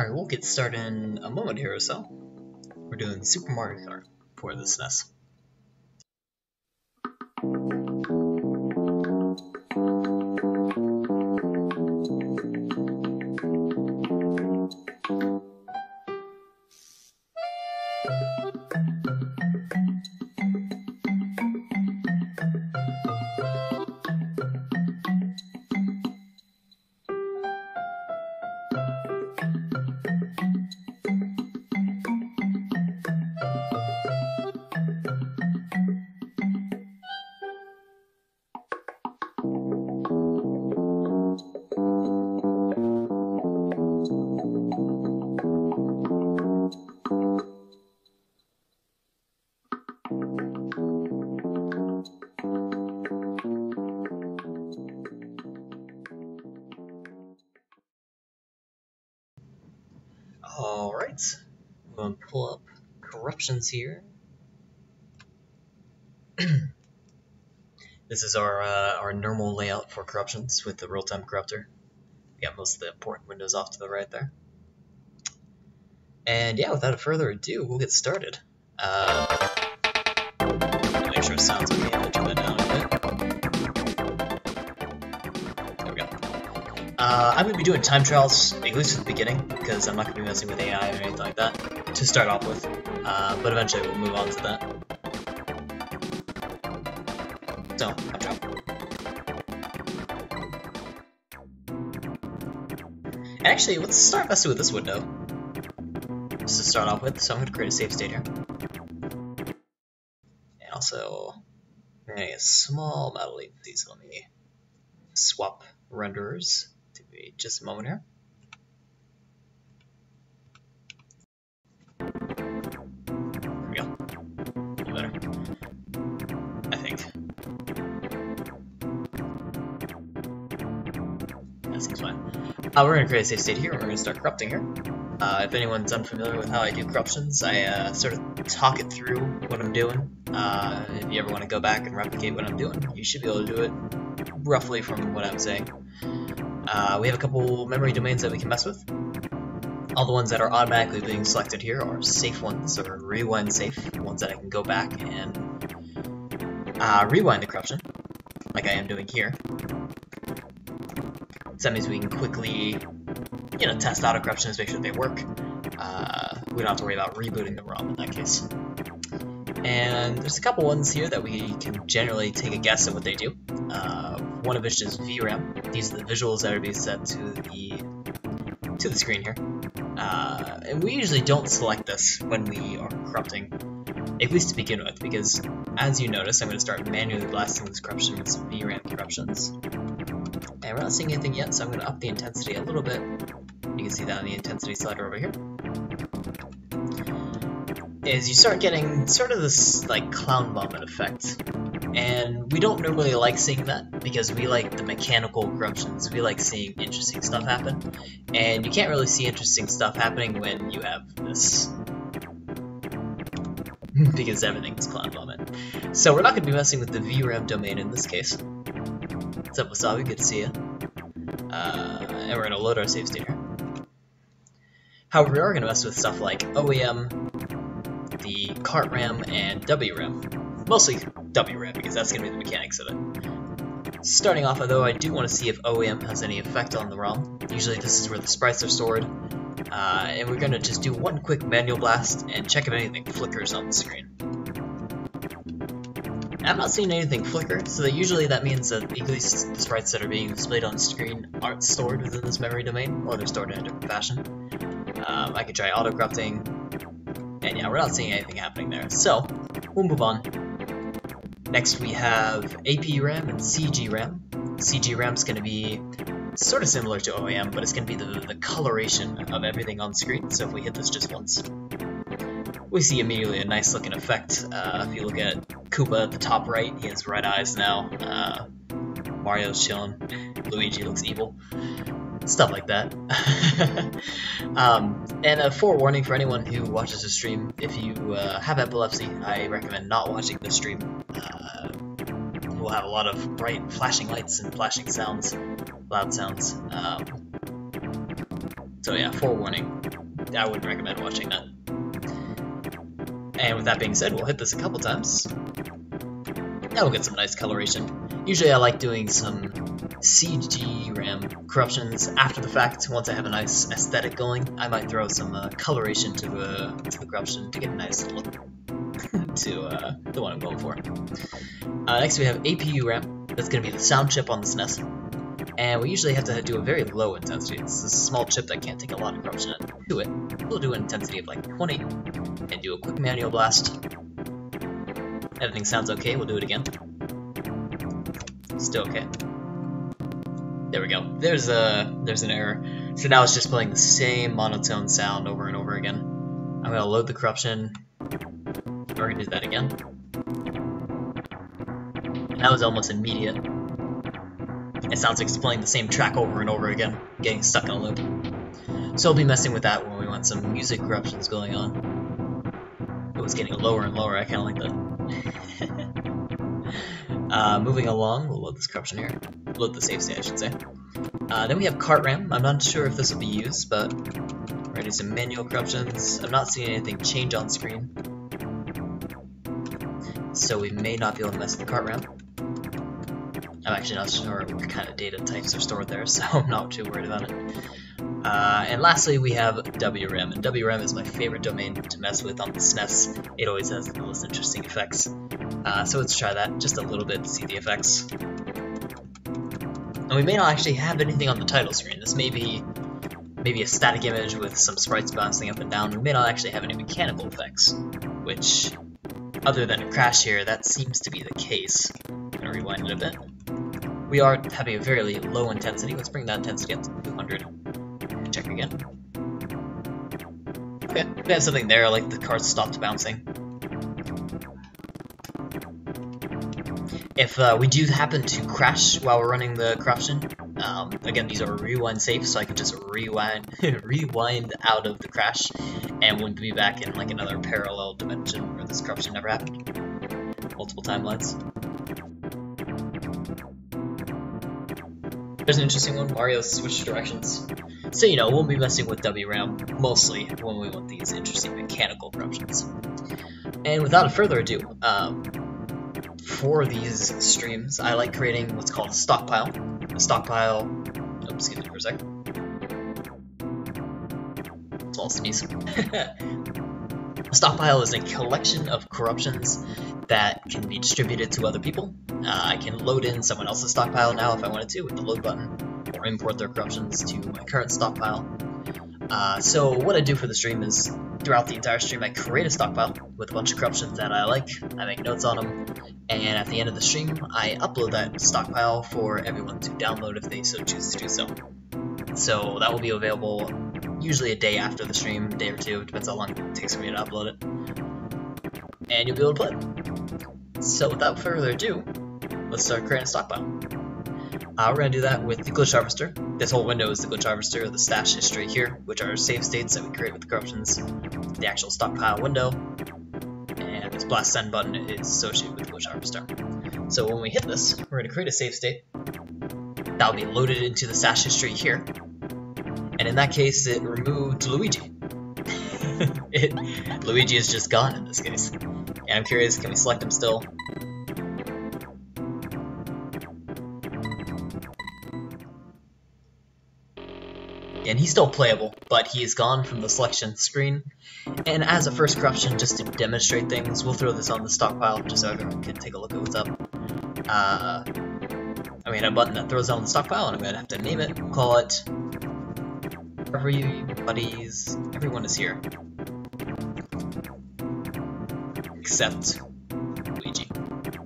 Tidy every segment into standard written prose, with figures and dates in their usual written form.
Alright, we'll get started in a moment here or so. We're doing Super Mario Kart for the SNES. Alright, I'm going to pull up corruptions here. This is our normal layout for corruptions with the real-time corruptor. We got most of the important windows off to the right there. And yeah, without further ado, we'll get started. Make sure it sounds okay. I'll turn that down a bit. There we go. I'm going to be doing time trials, at least at the beginning, because I'm not going to be messing with AI or anything like that, to start off with. But eventually we'll move on to that. So, time trial. Actually, let's start messing with this window. Just to start off with, so I'm going to create a save state here. And also, I'm going to get a small amount of latency, so let me swap renderers to be just a moment here. There we go. A little better, I think. That seems fine. We're going to create a save state here, and we're going to start corrupting here. If anyone's unfamiliar with how I do corruptions, I sort of talk it through what I'm doing. If you ever want to go back and replicate what I'm doing, you should be able to do it roughly from what I'm saying. We have a couple memory domains that we can mess with. All the ones that are automatically being selected here are safe ones, or rewind safe, ones that I can go back and rewind the corruption, like I am doing here. So that means we can quickly, test auto corruptions, make sure they work. We don't have to worry about rebooting the ROM in that case. And there's a couple ones here that we can generally take a guess at what they do. One of which is VRAM. These are the visuals that are being set to the screen here. And we usually don't select this when we are corrupting, at least to begin with, because as you notice, I'm going to start manually blasting this corruption with some VRAM corruptions. And we're not seeing anything yet, so I'm going to up the intensity a little bit. You can see that on the intensity slider over here. Is you start getting sort of this like clown vomit effect. And we don't normally like seeing that, because we like the mechanical corruptions. We like seeing interesting stuff happen. And you can't really see interesting stuff happening when you have this. Because everything's clown vomit. So we're not going to be messing with the VRAM domain in this case. What's up, Wasabi? Good to see you. And we're going to load our save state here. However, we are going to mess with stuff like OEM, the Kart RAM, and WRAM. Mostly WRAM, because that's going to be the mechanics of it. Starting off, though, I do want to see if OEM has any effect on the ROM. Usually this is where the sprites are stored. And we're going to just do one quick manual blast and check if anything flickers on the screen. I'm not seeing anything flicker, so usually that means that at least the sprites that are being displayed on the screen aren't stored within this memory domain, or they're stored in a different fashion. I could try auto-corrupting, and yeah, we're not seeing anything happening there, so we'll move on. Next we have AP RAM and CG RAM. CG RAM is going to be sort of similar to OEM, but it's going to be the coloration of everything on screen, so if we hit this just once, we see immediately a nice looking effect. If you look at Koopa at the top right, he has red eyes now. Mario's chilling. Luigi looks evil. Stuff like that. And a forewarning for anyone who watches the stream, if you have epilepsy, I recommend not watching the stream. We'll have a lot of bright flashing lights and flashing sounds, loud sounds. So yeah, forewarning, I wouldn't recommend watching that. And with that being said, we'll hit this a couple times. And we'll get some nice coloration. Usually I like doing some CG RAM corruptions after the fact. Once I have a nice aesthetic going, I might throw some coloration to the corruption to get a nice look to the one I'm going for. Next we have APU RAM. That's going to be the sound chip on the SNES. And we usually have to do a very low intensity. It's a small chip that can't take a lot of corruption to it. We'll do an intensity of like 20 and do a quick manual blast. Everything sounds okay, we'll do it again. Still okay. There we go. There's an error. So now it's just playing the same monotone sound over and over again. I'm gonna load the corruption. We're gonna do that again. And that was almost immediate. It sounds like it's playing the same track over and over again, getting stuck in a loop. So I'll be messing with that when we want some music corruptions going on. It was getting lower and lower, I kinda like that. Moving along, we'll load this corruption here. Load the save state, I should say. Then we have Kart RAM. I'm not sure if this will be used, but we're gonna do some manual corruptions. I'm not seeing anything change on screen, so we may not be able to mess with the Kart RAM. I'm actually not sure what kind of data types are stored there, so I'm not too worried about it. And lastly, we have WRAM, and WRAM is my favorite domain to mess with on the SNES. It always has the most interesting effects. So let's try that just a little bit to see the effects. And we may not actually have anything on the title screen. This may be maybe a static image with some sprites bouncing up and down. We may not actually have any mechanical effects, which, other than a crash here, that seems to be the case. I'm gonna rewind it a bit. We are having a very low intensity. Let's bring that intensity up to 200. Check again. Okay, we have something there, like the card stopped bouncing. If we do happen to crash while we're running the corruption, again, these are rewind safe, so I can just rewind out of the crash, and we'll be back in like another parallel dimension where this corruption never happened. Multiple timelines. There's an interesting one, Mario switched directions. So, you know, we'll be messing with WRAM mostly when we want these interesting mechanical corruptions. And without further ado, for these streams, I like creating what's called a stockpile. A stockpile... Oops, excuse me for a second. Small sneeze. A stockpile is a collection of corruptions that can be distributed to other people. I can load in someone else's stockpile now if I wanted to with the load button, or import their corruptions to my current stockpile. So what I do for the stream is, throughout the entire stream, I create a stockpile with a bunch of corruptions that I like, I make notes on them, and at the end of the stream, I upload that stockpile for everyone to download if they so choose to do so. So that will be available usually a day after the stream, a day or two, depends how long it takes for me to upload it. And you'll be able to play it. So without further ado, let's start creating a stockpile. We're going to do that with the glitch harvester. This whole window is the glitch harvester, the stash history here, which are save states that we create with the corruptions, the actual stockpile window, and this blast send button is associated with the glitch harvester. So when we hit this, we're going to create a save state. That will be loaded into the stash history here, and in that case it removed Luigi. Luigi is just gone in this case. And I'm curious, can we select him still? And he's still playable, but he is gone from the selection screen. And as a first corruption, just to demonstrate things, we'll throw this on the stockpile just so everyone can take a look at what's up. I mean, a button that throws it on the stockpile, and I'm going to have to name it. We'll call it Everyone is here. Except Luigi. There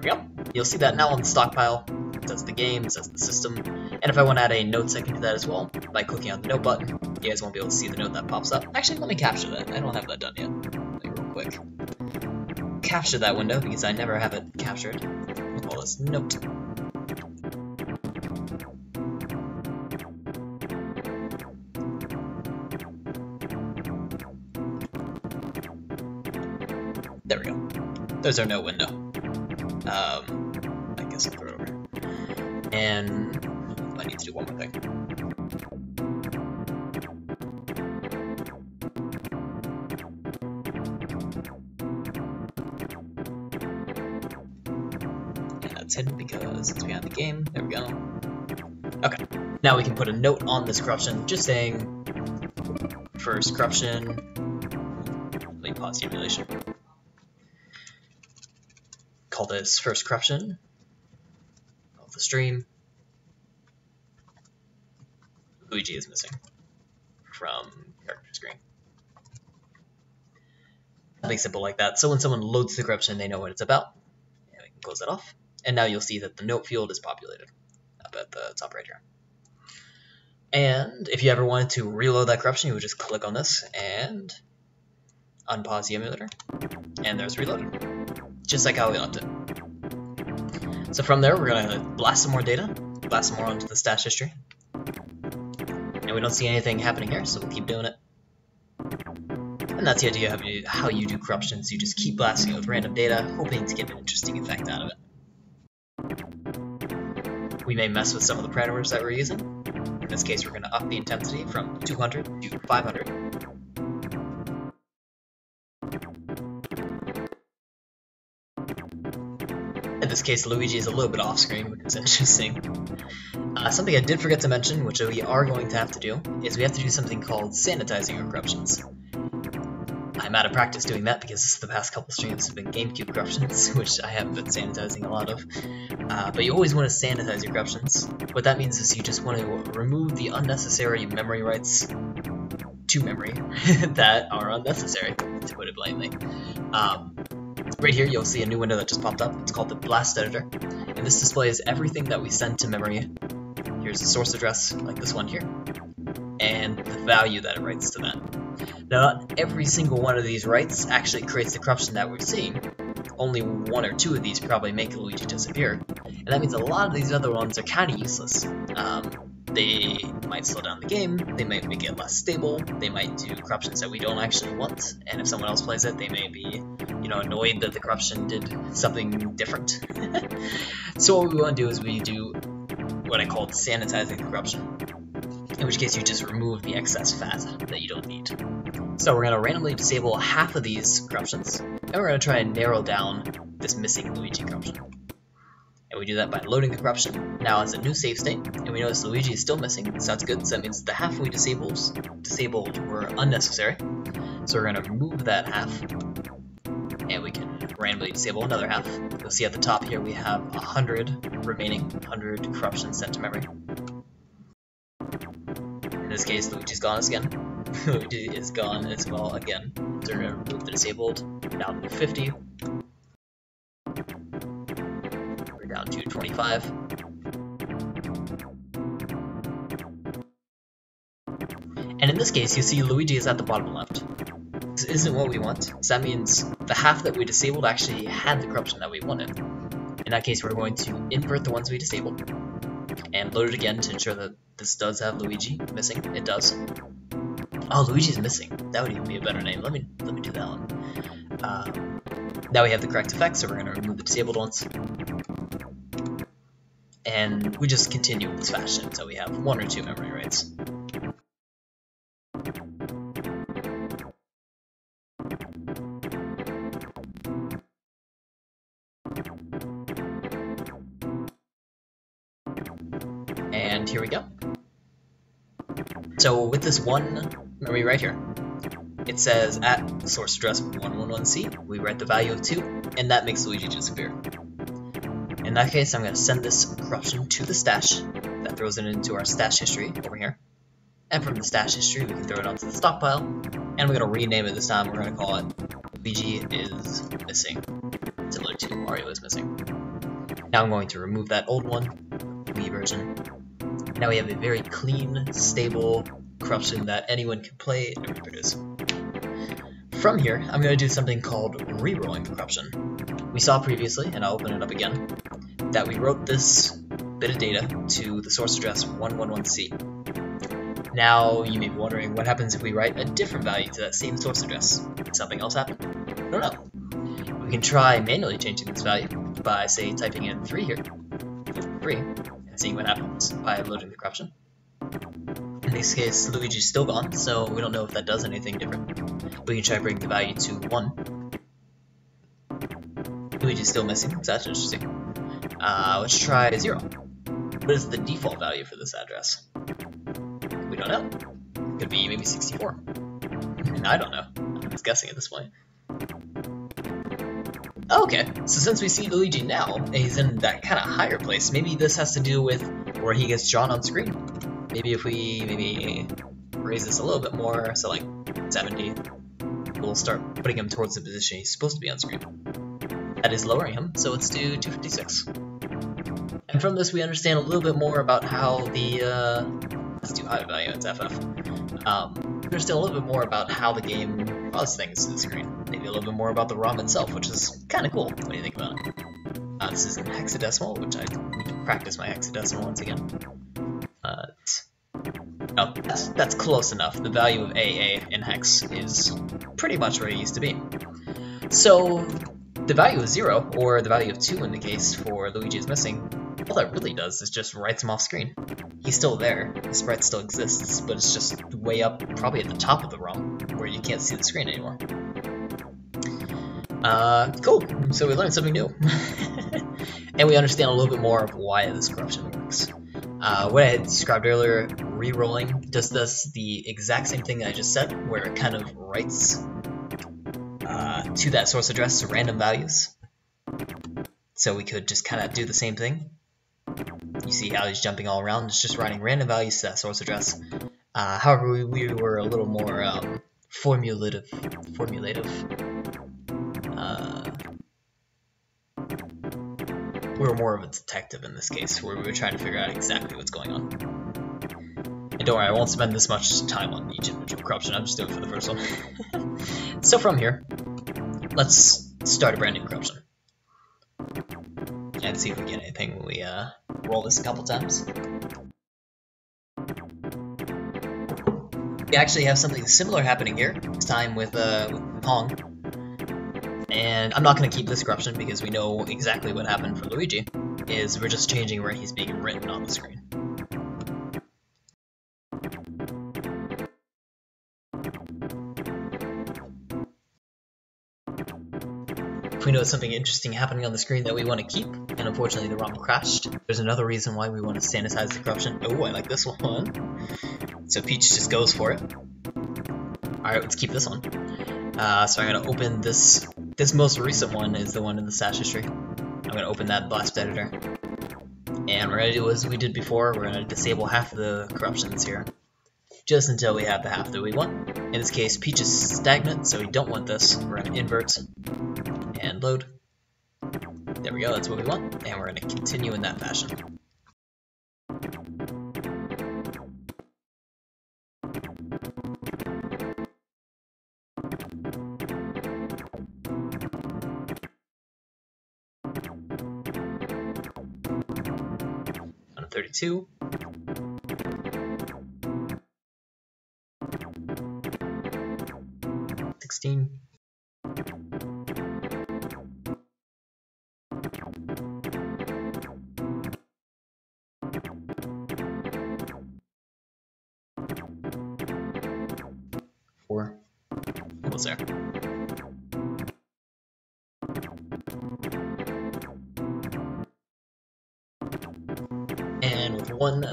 we go. You'll see that now on the stockpile. It says the game, it says the system. And if I want to add a notes, I can do that as well by clicking on the note button. You guys won't be able to see the note that pops up. Actually, let me capture that. I don't have that done yet. Like, real quick. Capture that window because I never have it captured. We'll call this note. There we go. There's our note window. I guess I'll throw it over. And might need to do one more thing. And that's hidden because it's behind the game. There we go. Okay, now we can put a note on this corruption, just saying first corruption. Let me pause the emulation. Call this first corruption of the stream. Luigi is missing from character screen. Something simple like that. So when someone loads the corruption, they know what it's about. And we can close that off. And now you'll see that the note field is populated up at the top right here. And if you ever wanted to reload that corruption, you would just click on this and unpause the emulator. And there's reloaded. Just like how we left it. So from there, we're going to blast some more data, blast some more onto the stash history. And we don't see anything happening here, so we'll keep doing it. And that's the idea of how you do corruptions. You just keep blasting it with random data, hoping to get an interesting effect out of it. We may mess with some of the parameters that we're using. In this case, we're going to up the intensity from 200 to 500. In this case, Luigi is a little bit off screen, which is interesting. Something I did forget to mention, which we are going to have to do, is we have to do something called sanitizing our corruptions. I'm out of practice doing that because the past couple streams have been GameCube corruptions, which I haven't been sanitizing a lot of. But you always want to sanitize your corruptions. What that means is you just want to remove the unnecessary memory writes to memory that are unnecessary, to put it bluntly. Right here, you'll see a new window that just popped up. It's called the Blast Editor, and this displays everything that we send to memory. Here's the source address, like this one here, and the value that it writes to that. Now, not every single one of these writes actually creates the corruption that we're seeing. Only one or two of these probably make Luigi disappear, and that means a lot of these other ones are kind of useless. They might slow down the game, they might make it less stable, they might do corruptions that we don't actually want, and if someone else plays it, they may be, annoyed that the corruption did something different. So what we want to do is we do what I call sanitizing the corruption, in which case you just remove the excess fat that you don't need. So we're going to randomly disable half of these corruptions, and we're going to try and narrow down this missing Luigi corruption. And we do that by loading the corruption. Now it's a new save state, and we notice Luigi is still missing, so that's good. So that means the half we disabled were unnecessary. So we're going to remove that half, and we can randomly disable another half. You'll see at the top here we have 100 remaining, 100 corruptions sent to memory. In this case, Luigi's gone again. Luigi is gone as well again. So we're going to remove the disabled down to 50. Down to 25. And in this case, you see Luigi is at the bottom left. This isn't what we want, so that means the half that we disabled actually had the corruption that we wanted. In that case, we're going to invert the ones we disabled, and load it again to ensure that this does have Luigi missing. It does. Oh, Luigi's missing. That would even be a better name. Let me do that one. Now we have the correct effect, so we're going to remove the disabled ones. And we just continue in this fashion until we have one or two memory writes. And here we go. So with this one memory right here, it says at source address 111C, we write the value of 2, and that makes Luigi disappear. In that case, I'm going to send this corruption to the stash. That throws it into our stash history over here. And from the stash history, we can throw it onto the stockpile. And we're going to rename it this time. We're going to call it Luigi is missing, similar to Mario is missing. Now I'm going to remove that old one, Wii version. Now we have a very clean, stable corruption that anyone can play and reproduce. From here, I'm going to do something called rerolling the corruption. We saw previously, and I'll open it up again, that we wrote this bit of data to the source address 111C. Now, you may be wondering, what happens if we write a different value to that same source address? Did something else happen? I don't know. We can try manually changing this value by, say, typing in 3 here, 3, and and seeing what happens by loading the corruption. In this case, Luigi's still gone, so we don't know if that does anything different. We can try to bring the value to 1. Luigi's still missing, so that's interesting. Let's try 0. What is the default value for this address? We don't know. Could be maybe 64. I don't know. I'm just guessing at this point. Okay, so since we see Luigi now, and he's in that kind of higher place, maybe this has to do with where he gets drawn on screen. Maybe if we raise this a little bit more, so like 70, we'll start putting him towards the position he's supposed to be on screen. That is lowering him, so let's do 256. And from this we understand a little bit more about how the, let's do high value, it's FF. We understand a little bit more about how the game draws things to the screen. Maybe a little bit more about the ROM itself, which is kind of cool. What do you think about it? This is in hexadecimal, which I need to practice my hexadecimal once again. Oh, that's close enough. The value of AA in hex is pretty much where it used to be. So the value of 0, or the value of 2 in the case for Luigi is missing, all that really does is just writes him off screen. He's still there, the sprite still exists, but it's just way up, probably at the top of the ROM, where you can't see the screen anymore. Cool, so we learned something new. And we understand a little bit more of why this corruption works. What I had described earlier, re-rolling, does the exact same thing that I just said, where it kind of writes to that source address random values. So we could just kind of do the same thing. You see how he's jumping all around, it's just writing random values to that source address. However, we were a little more formulative. We were more of a detective in this case, where we were trying to figure out exactly what's going on. And don't worry, I won't spend this much time on each individual corruption, I'm just doing it for the first one. So from here, let's start a brand new corruption. And see if we get anything when we roll this a couple times. We actually have something similar happening here, this time with Pong. And I'm not going to keep this corruption because we know exactly what happened for Luigi, is we're just changing where he's being written on the screen. If we know something interesting happening on the screen that we want to keep, and unfortunately the ROM crashed, there's another reason why we want to sanitize the corruption. Oh, I like this one. So Peach just goes for it. Alright, let's keep this one. So I'm going to open this. This most recent one is the one in the stash history. I'm going to open that blast editor. And we're going to do as we did before, we're going to disable half of the corruptions here. Just until we have the half that we want. In this case, Peach is stagnant, so we don't want this. We're going to invert and load. There we go, that's what we want. And we're going to continue in that fashion. On 32. Four. Almost there. And with one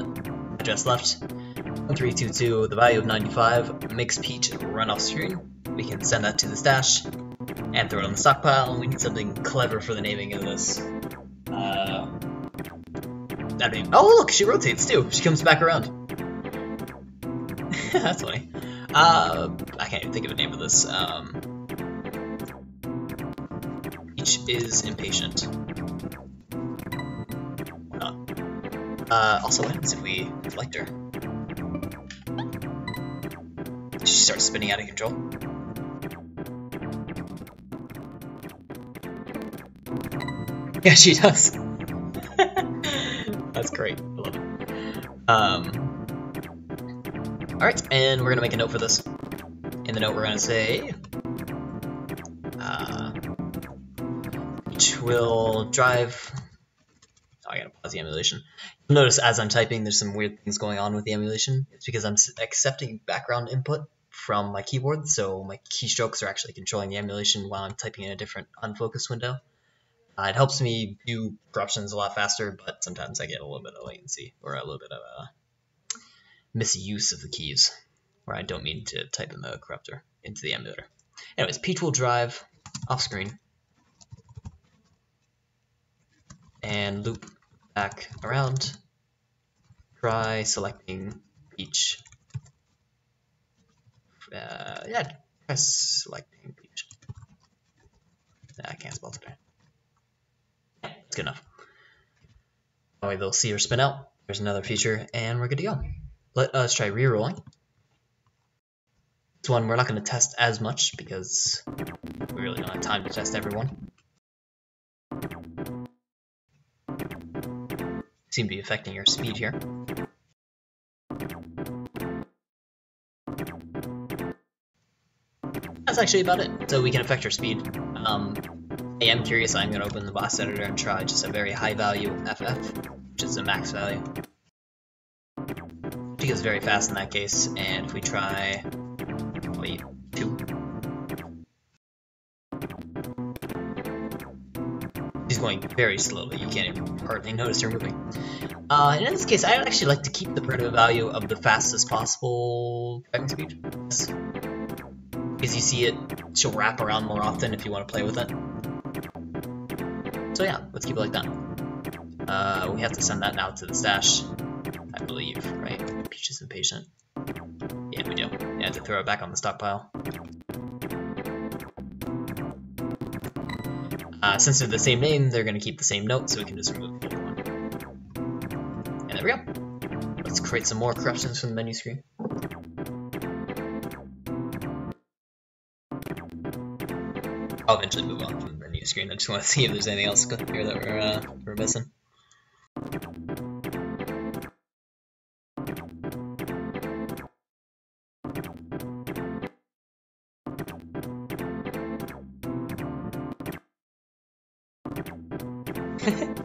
address left, 1322, the value of 95, makes Peach run off screen. We can send that to the stash and throw it on the stockpile. We need something clever for the naming of this. Oh look, she rotates too. She comes back around. That's funny. I can't even think of a name of this. Peach is impatient. Or not. Also, what happens if we deflect her? She starts spinning out of control. Yeah, she does. That's great. I love it. Alright, and we're going to make a note for this. In the note, we're going to say... which will drive... Oh, I gotta pause the emulation. Notice as I'm typing, there's some weird things going on with the emulation. It's because I'm accepting background input from my keyboard, so my keystrokes are actually controlling the emulation while I'm typing in a different unfocused window. It helps me do corruptions a lot faster, but sometimes I get a little bit of latency or a little bit of misuse of the keys, where I don't mean to type in the corruptor into the emulator. Anyways, Peach will drive off screen and loop back around. Try selecting Peach. Yeah, try selecting Peach. I can't spell today. Yeah, it's good enough. That way they'll see her spin out. There's another feature, and we're good to go. Let us try re-rolling. This one we're not going to test as much because we really don't have time to test everyone. Seem to be affecting your speed here. That's actually about it. So we can affect your speed. I am curious. I'm going to open the boss editor and try just a very high value FF, which is the max value. She goes very fast in that case, and if we try, wait, 2. She's going very slowly. You can't even hardly notice her moving. In this case, I'd actually like to keep the primitive value of the fastest possible driving speed. Because you see it, she'll wrap around more often if you want to play with it. So yeah, let's keep it like that. We have to send that now to the stash, I believe, right? Peach is impatient. Yeah, we do. We have to throw it back on the stockpile. Since they're the same name, they're going to keep the same note, so we can just remove the old one. And there we go. Let's create some more corruptions from the menu screen. I'll eventually move on from the menu screen. I just want to see if there's anything else here that we're missing.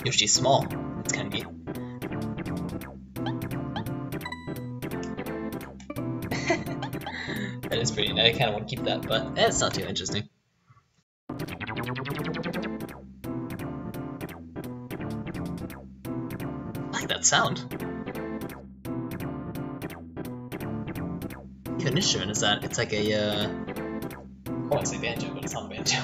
Yoshi's small. It's kind of neat. That is pretty neat. I kind of want to keep that, but it's not too interesting. I like that sound. Even instrument is that? It's like a I want to say banjo, but it's not a banjo.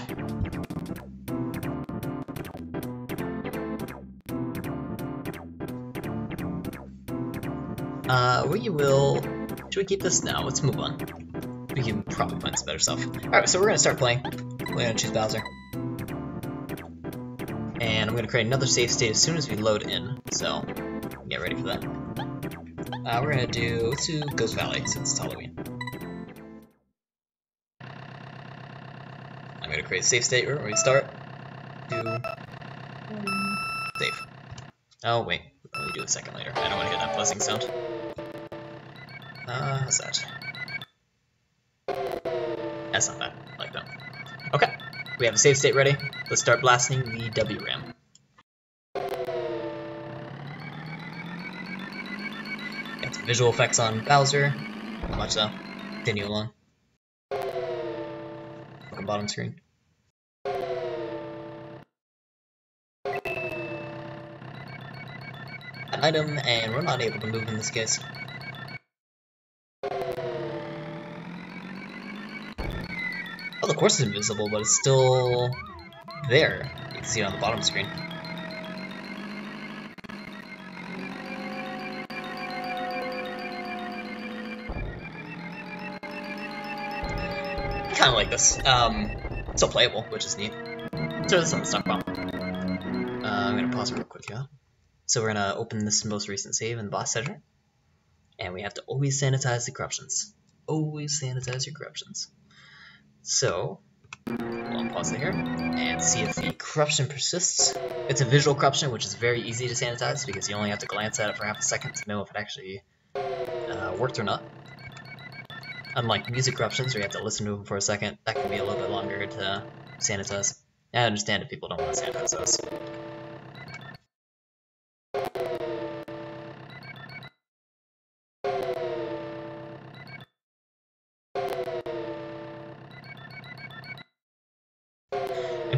Should we keep this now? Let's move on. We can probably find some better stuff. Alright, so we're going to start playing. We're going to choose Bowser. And I'm going to create another save state as soon as we load in, so get ready for that. We're going to let's do Ghost Valley since it's Halloween. I'm going to create a save state where we start. Save. Oh, wait. Let me do it a second later. I don't want to hear that buzzing sound. What's that? That's not bad. I like that. Okay. We have a save state ready. Let's start blasting the WRAM. Got some visual effects on Bowser. Not much though. Continue along. Look at bottom screen. An item, and we're not able to move in this case. Oh, the course is invisible, but it's still there. You can see it on the bottom screen. I kind of like this. It's still playable, which is neat. Throw this on the stockpile. I'm going to pause real quick here. So we're going to open this most recent save in the boss editor. And we have to always sanitize the corruptions. Always sanitize your corruptions. So, we'll pause it here and see if the corruption persists. It's a visual corruption, which is very easy to sanitize because you only have to glance at it for half a second to know if it actually worked or not. Unlike music corruptions, where you have to listen to them for a second, that can be a little bit longer to sanitize. I understand if people don't want to sanitize those.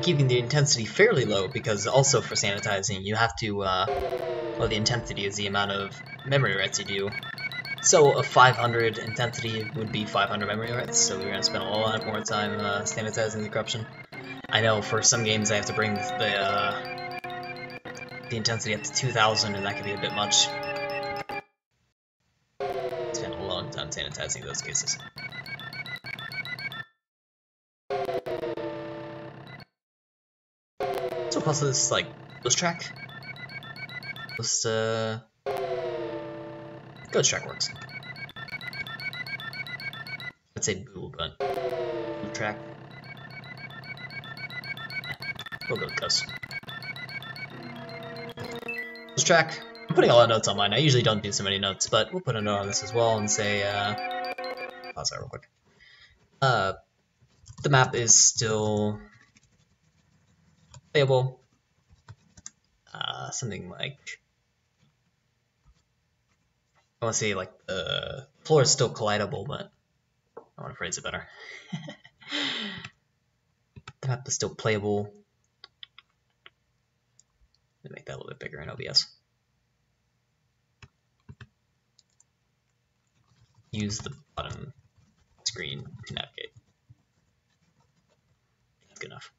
keeping the intensity fairly low, because also for sanitizing you have to, well, the intensity is the amount of memory writes you do. So a 500 intensity would be 500 memory writes, so we're going to spend a lot more time sanitizing the corruption. I know for some games I have to bring the intensity up to 2000, and that can be a bit much. Spend a long time sanitizing those cases. So plus this, like, ghost track. Ghost track works. I'd say boo, but ghost track. We'll go with ghost. Ghost track. I'm putting a lot of notes on mine. I usually don't do so many notes, but we'll put a note on this as well and say, pause that real quick. The map is still playable. Something like, I want to say like the floor is still collidable, but I want to phrase it better. The map is still playable. Let me make that a little bit bigger in OBS. Use the bottom screen to navigate. That's good enough.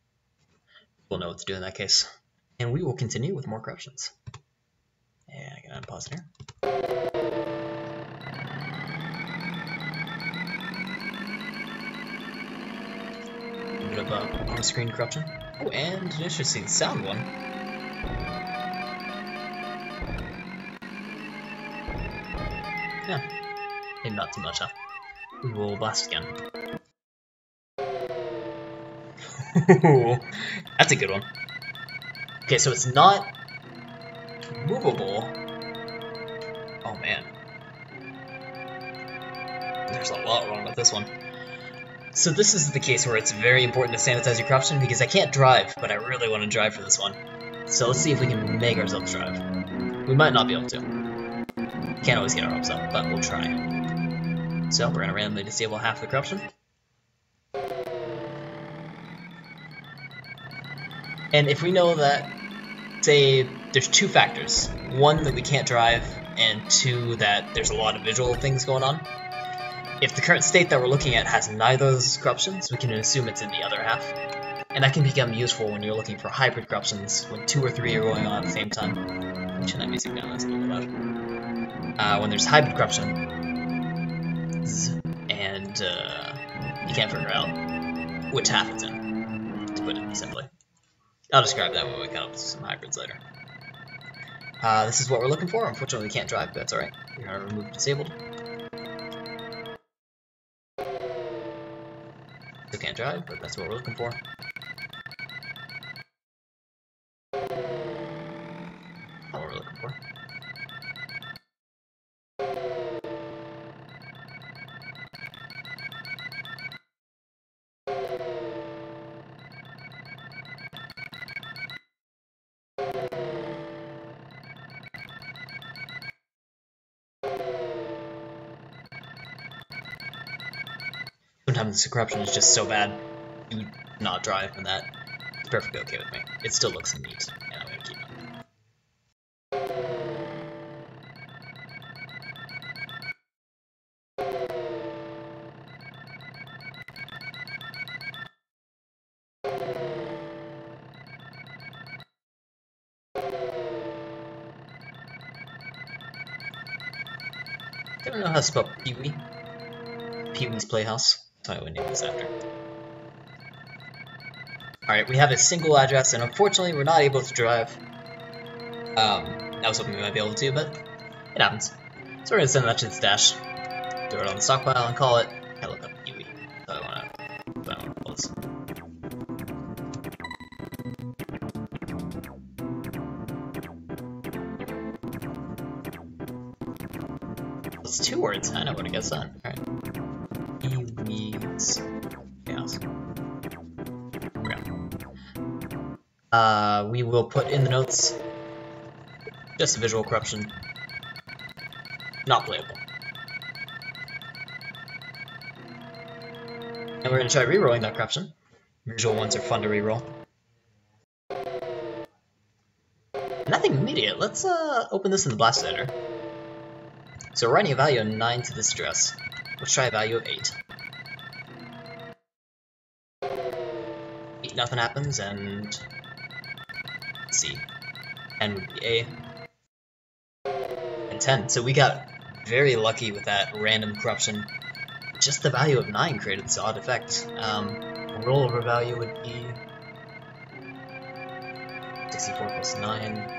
We'll know what to do in that case. And we will continue with more corruptions. And I can unpause it here. A bit of on-screen corruption. Oh, and an interesting sound one. Yeah, maybe not too much, huh? We will blast again. That's a good one. Okay, so it's not movable. Oh man. There's a lot wrong with this one. So this is the case where it's very important to sanitize your corruption, because I can't drive, but I really want to drive for this one. So let's see if we can make ourselves drive. We might not be able to. Can't always get our hopes up, but we'll try. So we're going to randomly disable half the corruption. And if we know that, say, there's two factors. One, that we can't drive, and two, that there's a lot of visual things going on. If the current state that we're looking at has neither of those corruptions, we can assume it's in the other half. And that can become useful when you're looking for hybrid corruptions, when 2 or 3 are going on at the same time. Turn that music down, that's a little loud. When there's hybrid corruption, and you can't figure out which half it's in, to put it simply. I'll describe that when we come up with some hybrids later. This is what we're looking for. Unfortunately, we can't drive, but that's alright. We're going to remove disabled. Still can't drive, but that's what we're looking for. What we're looking for. Sometimes the corruption is just so bad, you would not drive, and that is perfectly okay with me. It still looks neat, and I'm going to keep it. I don't know how to spell Pee-wee. Pee-wee's Playhouse. That's what I would name this after. Alright, we have a single address, and unfortunately we're not able to drive. I was hoping we might be able to, but it happens. So we're going to send that to the stash, throw it on the stockpile, and call it. I look up Pee-wee. So I want to pull this. It's 2 words. I know what it gets done. Alright. Pee-wee's Chaos. We will put in the notes just a visual corruption. Not playable. And we're going to try rerolling that corruption. Visual ones are fun to reroll. Nothing immediate. Let's open this in the blast editor. So we're writing a value of 9 to this address. Let's try a value of 8. 8, nothing happens, and let's see. 10 would be A. And 10. So we got very lucky with that random corruption. Just the value of 9 created this odd effect. Rollover value would be 64 plus 9.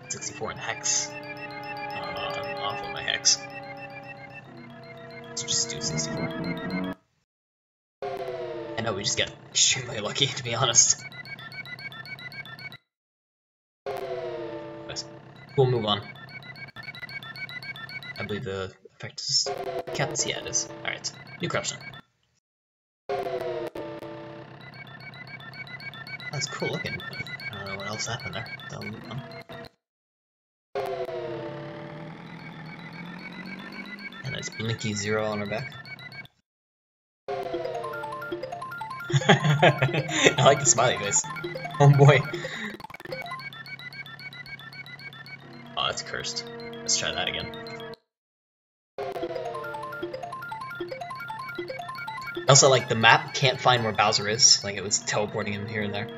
64 in hex. I'm off on my hex. Let's just do 64. I know we just got extremely lucky, to be honest. But we'll move on. I believe the effect is kept. Yeah, it is. Alright, new corruption. That's cool looking, but I don't know what else happened there. So we'll move on. And there's blinky 0 on our back. I like the smiley face. Oh boy. Oh, it's cursed. Let's try that again. Also, like, the map can't find where Bowser is. Like, it was teleporting him here and there.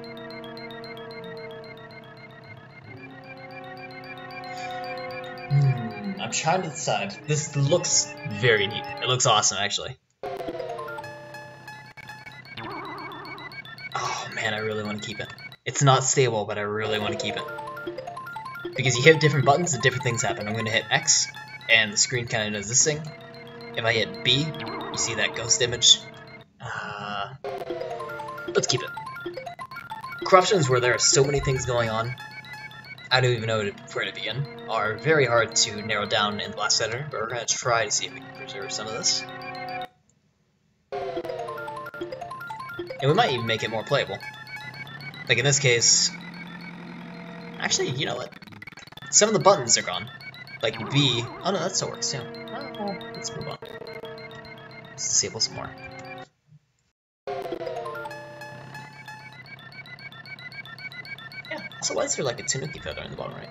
I'm trying to decide. This looks very neat. It looks awesome, actually. Oh man, I really want to keep it. It's not stable, but I really want to keep it. Because you hit different buttons and different things happen. I'm going to hit X, and the screen kind of does this thing. If I hit B, you see that ghost image. Let's keep it. Corruptions where there are so many things going on, I don't even know where to begin, are very hard to narrow down in the blast editor, but we're going to try to see if we can preserve some of this. And we might even make it more playable. Like in this case... Actually, you know what? Some of the buttons are gone. Like B... Oh no, that still works too. Oh, well, let's move on. Let's disable some more. Yeah, so why is there like a Tanuki feather in the bottom right?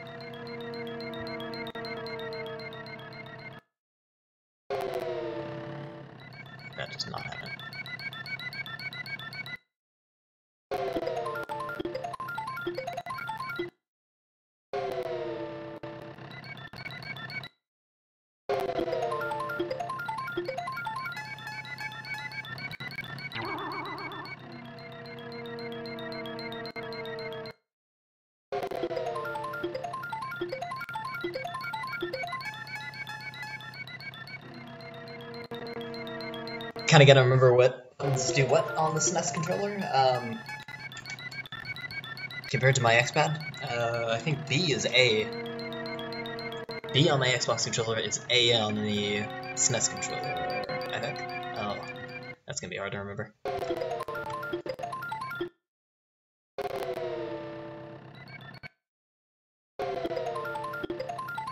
That does not happen. Kind of gotta remember what buttons do what on the SNES controller. Compared to my X-Pad, I think B is A. B on my Xbox controller is A on the SNES controller, I think. Oh, that's gonna be hard to remember.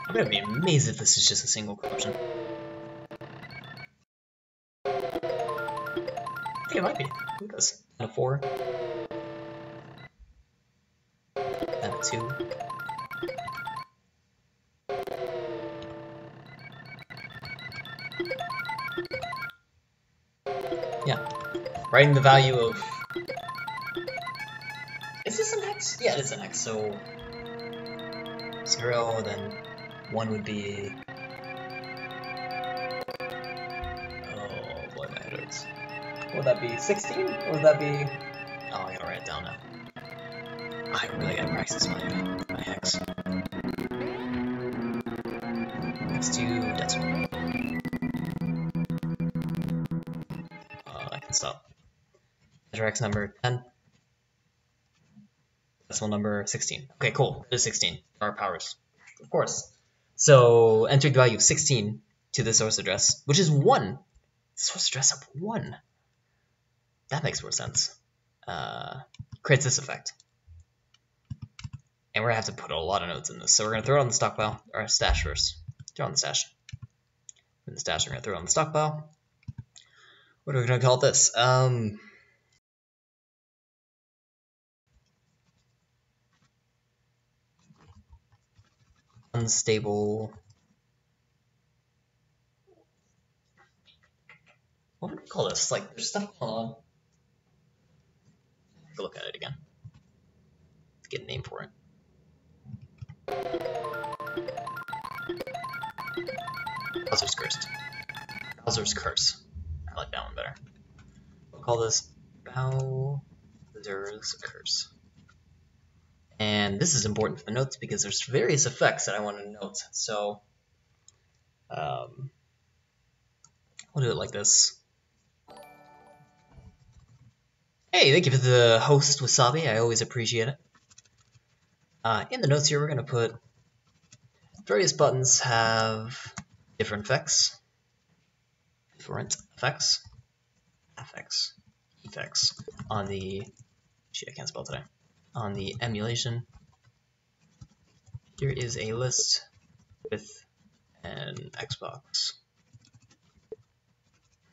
I'm gonna be amazed if this is just a single corruption. I think it might be. Who knows? And a 4. And a 2. Yeah. Writing the value of... Is this an X? Yeah, it is an X, so... 0, then 1 would be... Oh boy, my head hurts. Would that be 16? Or would that be... Oh, I gotta write it down now. I really gotta practice my hex. Let's do decimal. I can stop. Measure X number 10. Decimal number 16. Okay, cool. It is 16. Our powers. Of course. So, enter the value of 16 to the source address, which is 1. Source address of 1. That makes more sense. Creates this effect. And we're going to have to put a lot of nodes in this. So we're going to throw it on the stockpile, or stash first. Throw it on the stash. In the stash, we're going to throw it on the stockpile. What are we going to call this? unstable. What would we call this? Like, there's stuff going on. Take a look at it again. Let's get a name for it. Bowser's Cursed. Bowser's Curse. I like that one better. We'll call this Bowser's Curse. And this is important for the notes because there's various effects that I want to note. So, we'll do it like this. Hey, thank you for the host, Wasabi. I always appreciate it. In the notes here, we're going to put various buttons have different effects. Effects on the, I can't spell today, on the emulation. Here is a list with an Xbox.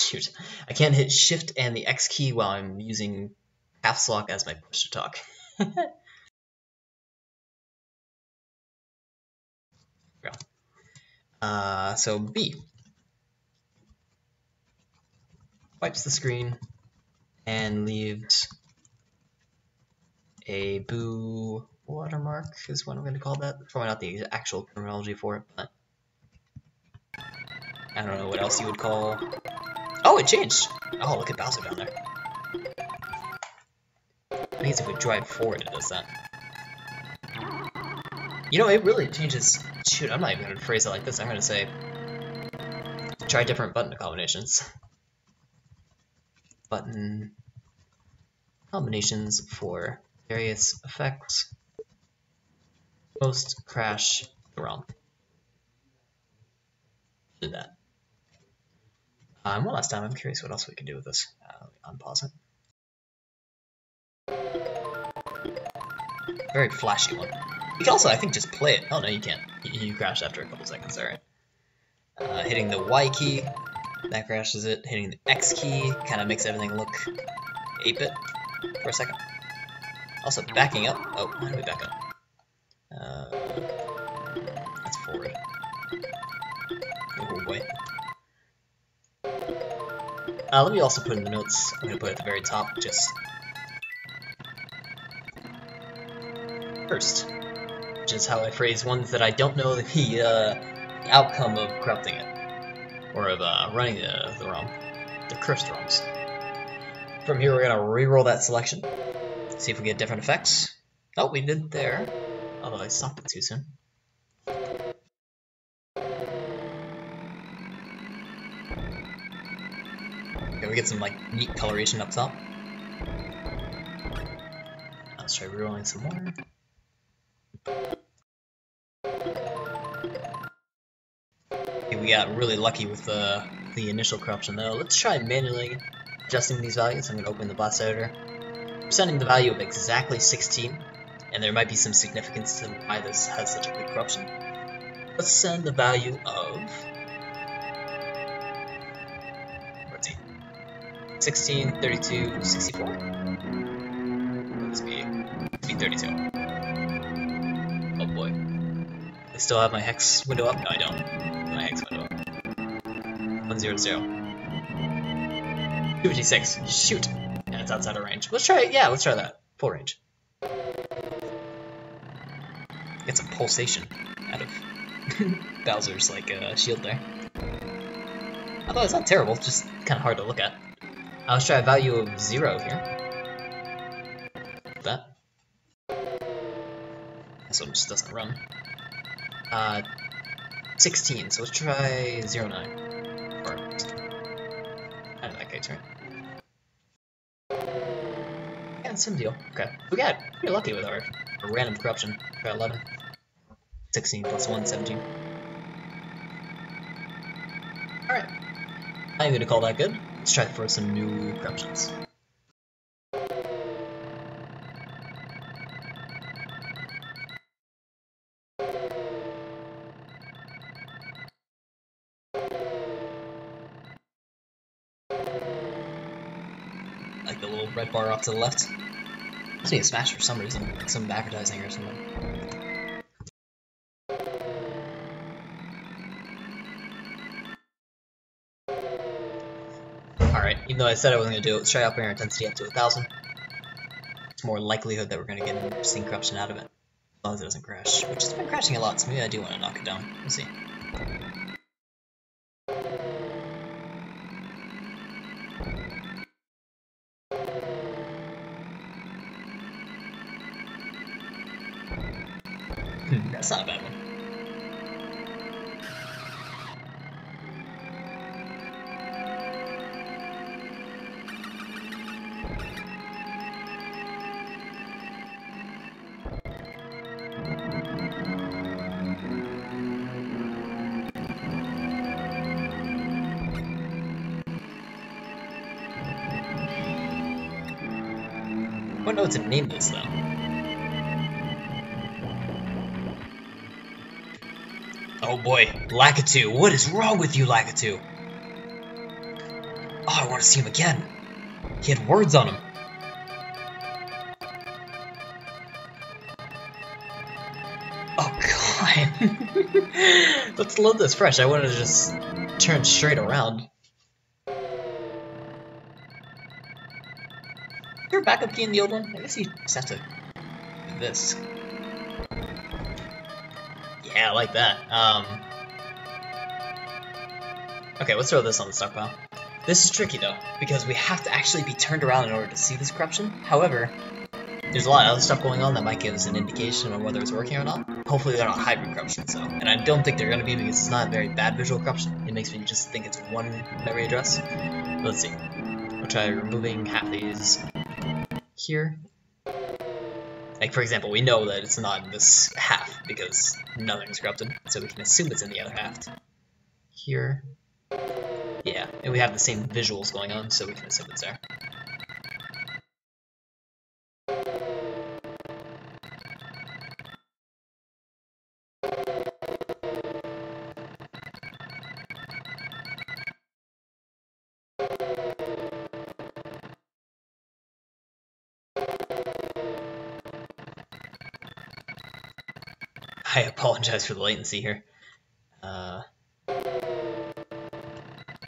Shoot, I can't hit Shift and the X key while I'm using caps lock as my push to talk. So B wipes the screen and leaves a boo watermark is what I'm going to call that. Probably not the actual terminology for it, but I don't know what else you would call. Oh, it changed! Oh, look at Bowser down there. I think if we drive forward, it does that. You know, it really changes. Shoot, I'm not even going to phrase it like this. I'm going to say, try different button combinations. Button combinations for various effects. Post crash the ROM. Did that. One last time, I'm curious what else we can do with this. Unpause it. Very flashy one. You can also, I think, just play it. Oh no, you can't. You crash after a couple seconds, alright. Hitting the Y key, that crashes it. Hitting the X key kind of makes everything look 8-bit for a second. Also, backing up. Oh, why do we back up? That's forward. Oh boy. Let me also put in the notes. I'm going to put it at the very top, just first, which is how I phrase ones that I don't know the outcome of corrupting it, or of running the ROM, the cursed ROMs. From here, we're going to re-roll that selection, see if we get different effects. Oh, we did there, although I stopped it too soon. Okay, we get some like neat coloration up top. Let's try re-rolling some more. Okay, we got really lucky with the initial corruption though. Let's try manually adjusting these values. I'm going to open the blast editor. I'm setting the value of exactly 16, and there might be some significance to why this has such a big corruption. Let's send the value of 16, 32, 64. Let's be 32. Oh boy. I still have my hex window up? No, I don't. My hex window up. 100. 256. Shoot. Yeah, it's outside of range. Let's try it. Yeah, let's try that. Full range. Get some pulsation out of Bowser's like shield there. Although it's not terrible, it's just kind of hard to look at. Let's try a value of 0 here. That. This one just doesn't run. 16, so let's try 09. Or, kind of that case, right? Yeah, some deal. Okay. We got pretty lucky with our random corruption. Try 11. 16 plus 1, 17. Alright. I'm going to call that good. Let's try for some new corruptions. Like the little red bar off to the left. Must be a Smash for some reason, like some advertising or something. Alright, even though I said I wasn't going to do it, let's try upping our intensity up to 1000. It's more likelihood that we're going to get an interesting corruption out of it. As long as it doesn't crash, which has been crashing a lot, so maybe I do want to knock it down. We'll see. That's not a bad one. I don't know what to name this though. Oh boy, Lakitu, what is wrong with you, Lakitu? Oh, I want to see him again. He had words on him. Oh god. Let's load this fresh. I wanted to just turn straight around. Is there a backup key in the old one? I guess you just have to do this. Yeah, I like that. Okay, let's throw this on the stockpile. This is tricky though, because we have to actually be turned around in order to see this corruption. However, there's a lot of other stuff going on that might give us an indication on whether it's working or not. Hopefully they're not hybrid corruptions though, and I don't think they're going to be because it's not a very bad visual corruption. It makes me just think it's one memory address. But let's see. We'll try removing half these here. Like, for example, we know that it's not in this half because nothing's corrupted, so we can assume it's in the other half. Here. Yeah, and we have the same visuals going on, so we can assume it's there. I apologize for the latency here.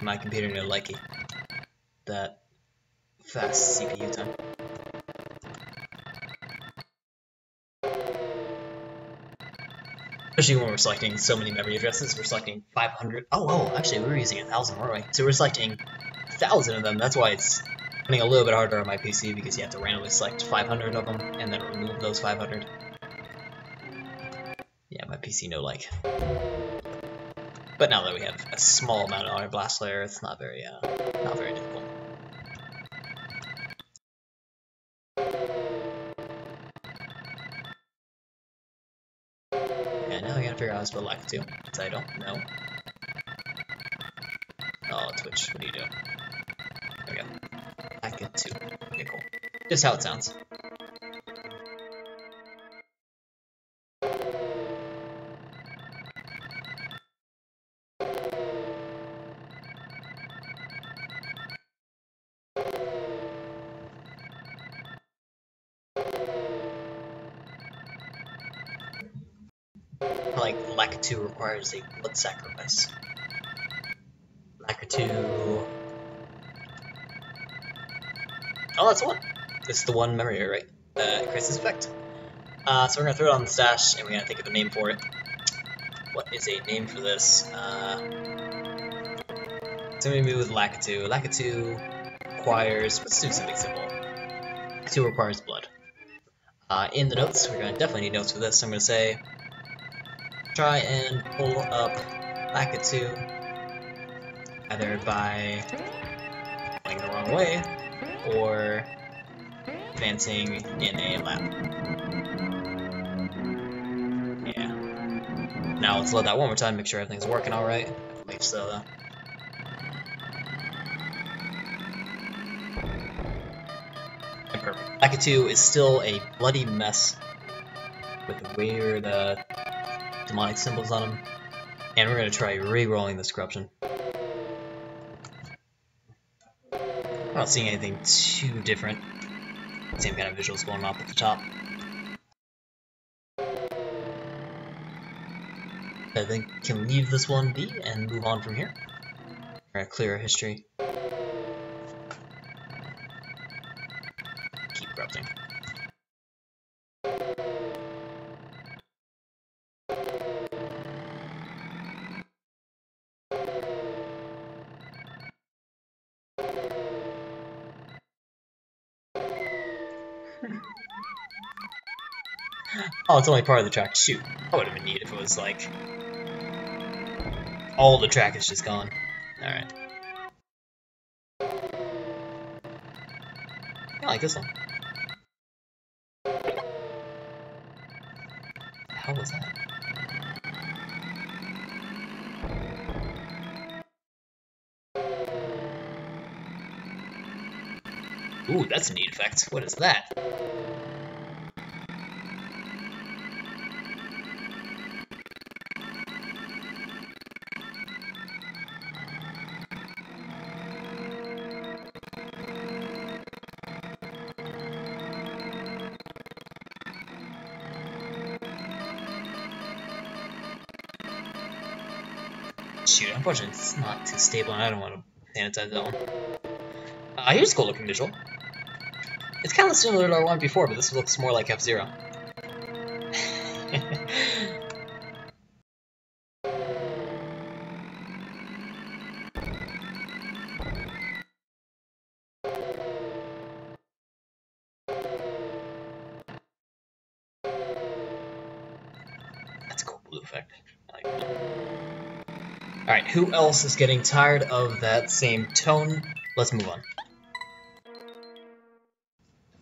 My computer didn't like it. That fast CPU time. Especially when we're selecting so many memory addresses, we're selecting 500. Oh, actually, we were using 1,000, weren't we? So we're selecting 1,000 of them. That's why it's running a little bit harder on my PC, because you have to randomly select 500 of them and then remove those 500. Yeah, my PC no like. But now that we have a small amount on our blast layer, it's not very difficult. Yeah, now I gotta figure out how to spell Lakitu, because I don't know. Oh, Twitch, what are you doing? There we go. Lakitu. Okay, cool. Just how it sounds. Like, Lakitu requires a blood sacrifice. Lakitu... Oh, that's the one! This is the one memory area, right? Creates this effect. So we're gonna throw it on the stash, and we're gonna think of a name for it. What is a name for this? So I'm gonna move with Lakitu. Lakitu requires... Let's do something simple. Lakitu requires blood. In the notes, we're gonna definitely need notes for this, so I'm gonna say... Try and pull up Lakitu either by going the wrong way or advancing in a lap. Yeah. Now let's load that one more time, make sure everything's working alright. I believe so though. And perfect. Lakitu is still a bloody mess with weird demonic symbols on them, and we're going to try re-rolling this corruption. I'm not seeing anything too different. Same kind of visuals going off at the top. I think we can leave this one be and move on from here. We're going to clear our history. Oh, it's only part of the track. Shoot. That would have been neat if it was like... all the track is just gone. Alright. I like this one. How was that? Ooh, that's a neat effect. What is that? Shoot, unfortunately it's not too stable and I don't want to sanitize that one. Here's a cool looking visual. It's kind of similar to our one before, but this looks more like F-Zero. That's a cool blue effect. I like that. Alright, who else is getting tired of that same tone? Let's move on.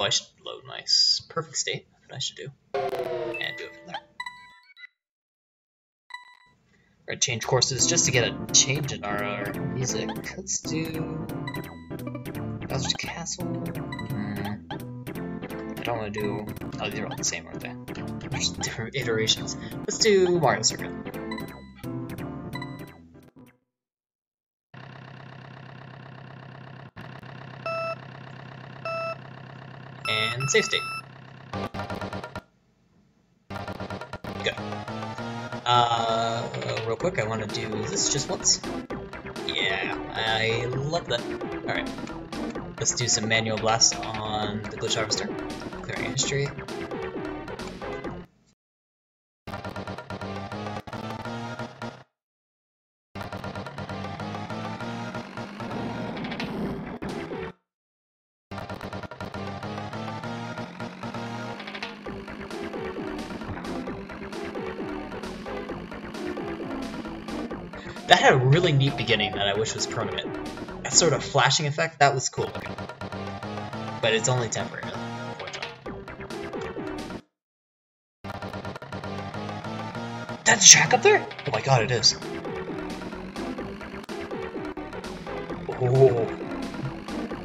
Oh, I should load my perfect state. That's what I should do. And do it from there. We're gonna change courses just to get a change in our music. Let's do... Bowser's Castle? I don't want to do... Oh, these are all the same, aren't they? There's different iterations. Let's do Mario Circuit. And save state. Good. Real quick, I want to do this just once. Yeah, I love that. Alright. Let's do some manual blast on the glitch harvester. Clearing history. That had a really neat beginning that I wish was permanent. That sort of flashing effect, that was cool looking. But it's only temporary, unfortunately. That's a track up there? Oh my god, it is. Oh,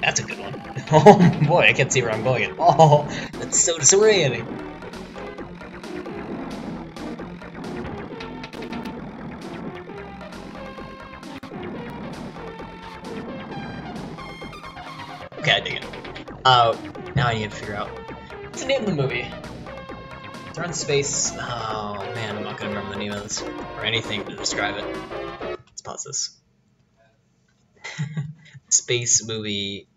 that's a good one. Oh boy, I can't see where I'm going. Oh, that's so disorienting. Okay, I dig it. Now I need to figure out what's the name of the movie. They're in space. Oh man, I'm not gonna remember the name of this or anything to describe it. Let's pause this. Space movie.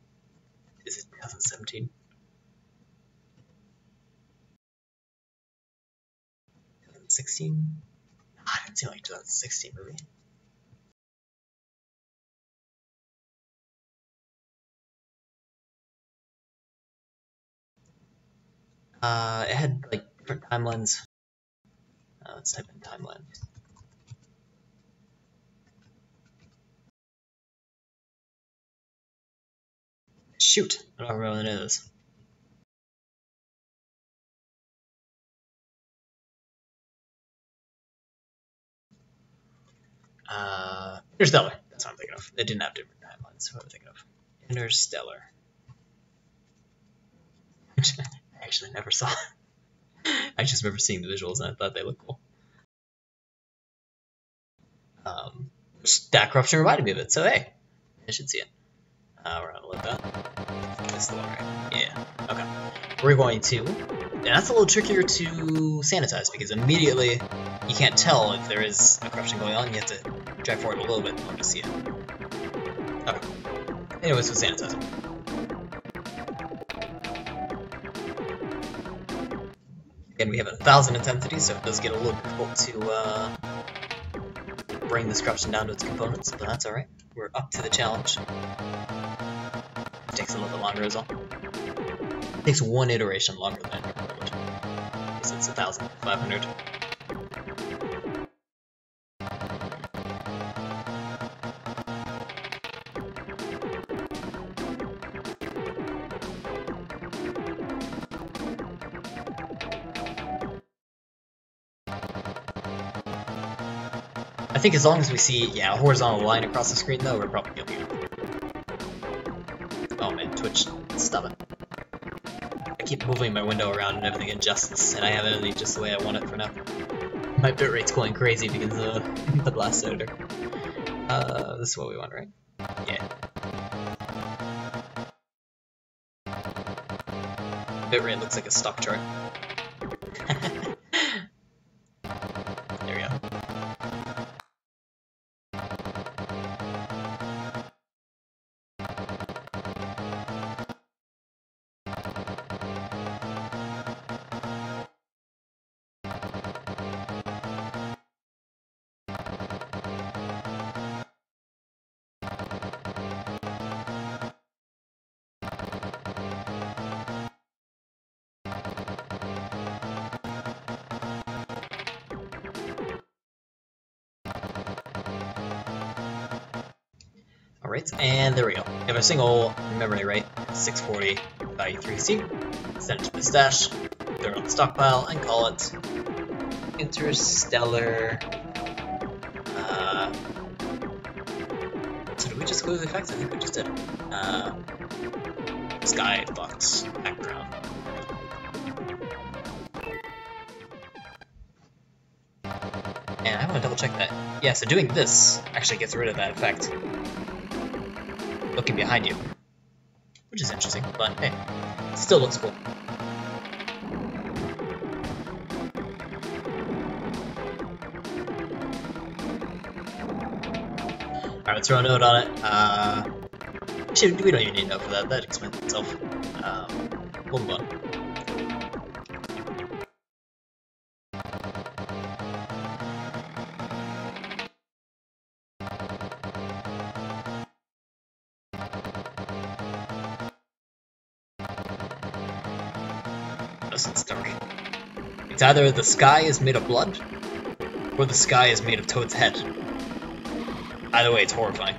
Is it 2017? 2016? I didn't seem like 2016 movie. It had like different timelines. Let's type in timeline. Shoot, I don't remember what it is. Interstellar. That's what I'm thinking of. It didn't have different timelines. What am I thinking of? Interstellar. I actually never saw. I just remember seeing the visuals and I thought they looked cool. That corruption reminded me of it, so hey, I should see it. We're gonna let that. That's the one, right? Yeah. Okay. We're going to, and that's a little trickier to sanitize because immediately you can't tell if there is a corruption going on. You have to drag forward a little bit in order to see it. Okay. Anyways, we'll sanitize it. Again, we have 1,000 intensities, so it does get a little difficult to bring this corruption down to its components, but that's alright. We're up to the challenge. It takes a little bit longer as well. It takes one iteration longer than I remember it would. guess it's 1,500. I think as long as we see, yeah, a horizontal line across the screen, though, we're probably good to go. Oh man, Twitch, stop it. I keep moving my window around and everything adjusts, and I have it just the way I want it for now. My bitrate's going crazy because of the blast editor. This is what we want, right? Yeah. Bitrate looks like a stock chart. There we go. Alright, and there we go. We have a single memory rate, 640, value 3C. Send it to the stash, throw it on the stockpile, and call it Interstellar. So did we just go to the effects? I think we just did. Skybox background. And I want to double check that. Yeah, so doing this actually gets rid of that effect. Looking behind you. Which is interesting, but hey, it still looks cool. Alright, let's throw a note on it. Actually, we don't even need a note for that. That explains itself. We'll move on. It's dark. It's either the sky is made of blood, or the sky is made of Toad's head. Either way, it's horrifying.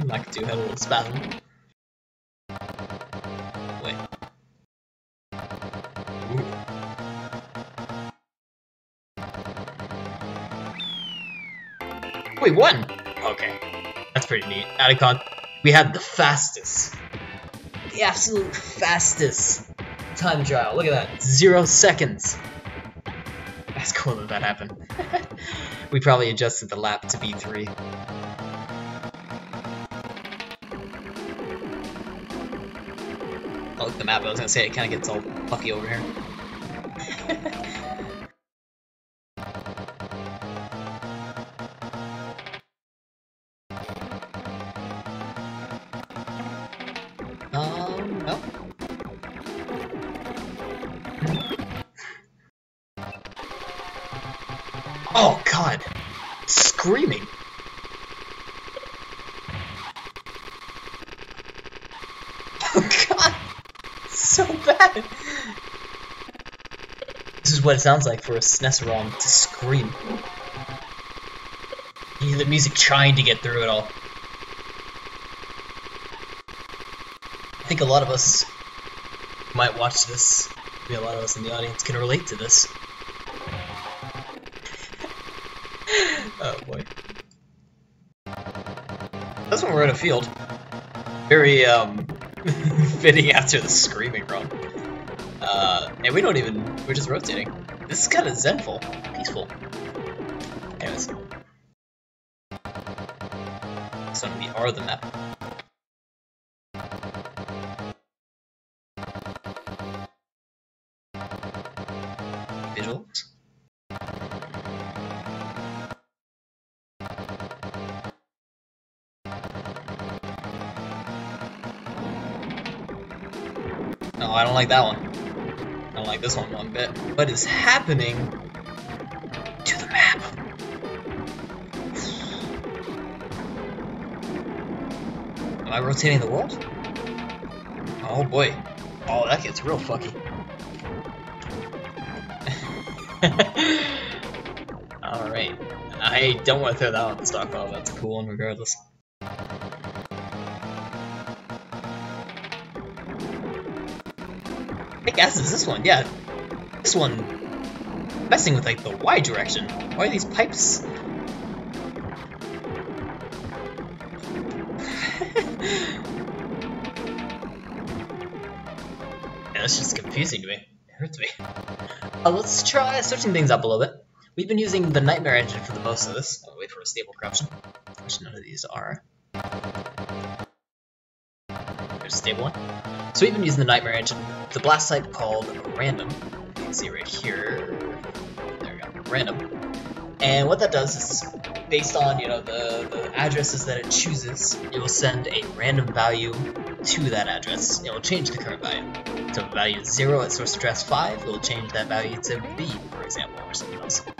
Lakitu had a little spasm. Wait. Ooh. Wait, one! Okay. That's pretty neat. Adicon, we had the fastest. The absolute fastest time trial. Look at that. 0 seconds. That's cool that that happened. We probably adjusted the lap to be 3. I like the map. I was gonna say it kind of gets all puffy over here. No. Oh god! Screaming! Oh god! So bad! This is what it sounds like for a SNES ROM to scream. You hear the music trying to get through it all. I think a lot of us who might watch this, maybe a lot of us in the audience can relate to this. Oh boy. That's when we're in a field. Very, fitting after the screaming ROM. And we don't even, we're just rotating. This is kind of zenful, peaceful. Anyways. So we are the map. Visuals. No, I don't like that one. I don't like this one bit. What is happening to the map? I rotating the world? Oh boy. Oh, that gets real fucky. Alright. I don't want to throw that on the stockpile, that's a cool one regardless. Hey guys, is this one? Yeah. This one messing with like the Y direction. Why are these pipes? Yeah, that's just confusing to me. It hurts me. Let's try switching things up a little bit. We've been using the Nightmare engine for the most of this. I'll wait for a stable corruption, which none of these are. There's a stable one. So we've been using the Nightmare engine, the blast type called random. You can see right here. There we go, random. And what that does is, based on the addresses that it chooses, it will send a random value to that address. It will change the current value. So if the value is 0 at source address 5, it will change that value to B, for example, or something else. We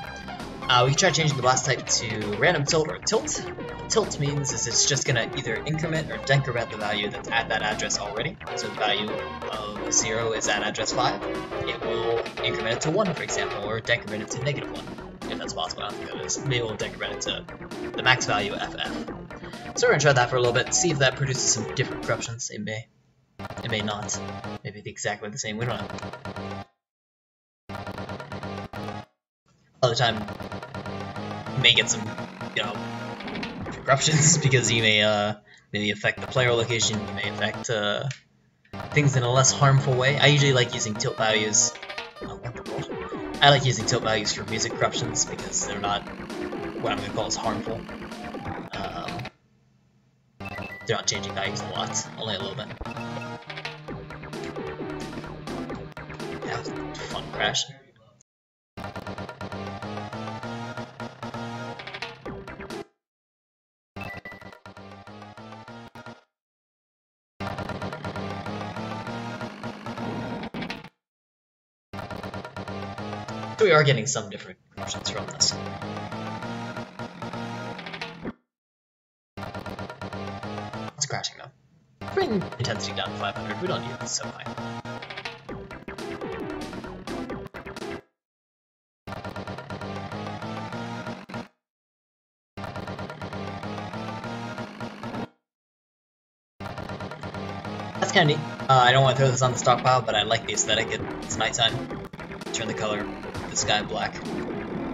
can try changing the blast type to random tilt or tilt. Tilt means is it's just going to either increment or decrement the value that's at that address already. So the value of 0 is at address 5. It will increment it to 1, for example, or decrement it to -1, if that's possible. I don't think that is. Maybe we'll decrement it to the max value FF. So we're going to try that for a little bit, see if that produces some different corruptions. It may not. Maybe exactly the same. We don't know. Other time, you may get some, corruptions because you may maybe affect the player location. You may affect things in a less harmful way. I usually like using tilt values. Oh, what the world? I like using tilt values for music corruptions because they're not what I'm going to call as harmful. They're not changing values a lot, only a little bit. That was a fun crash. So we are getting some different corruptions from this. It's crashing though. Bring intensity down to 500, we don't need it so high. That's kinda neat. I don't want to throw this on the stockpile, but I like the aesthetic. It's nighttime. Turn the color of the sky black.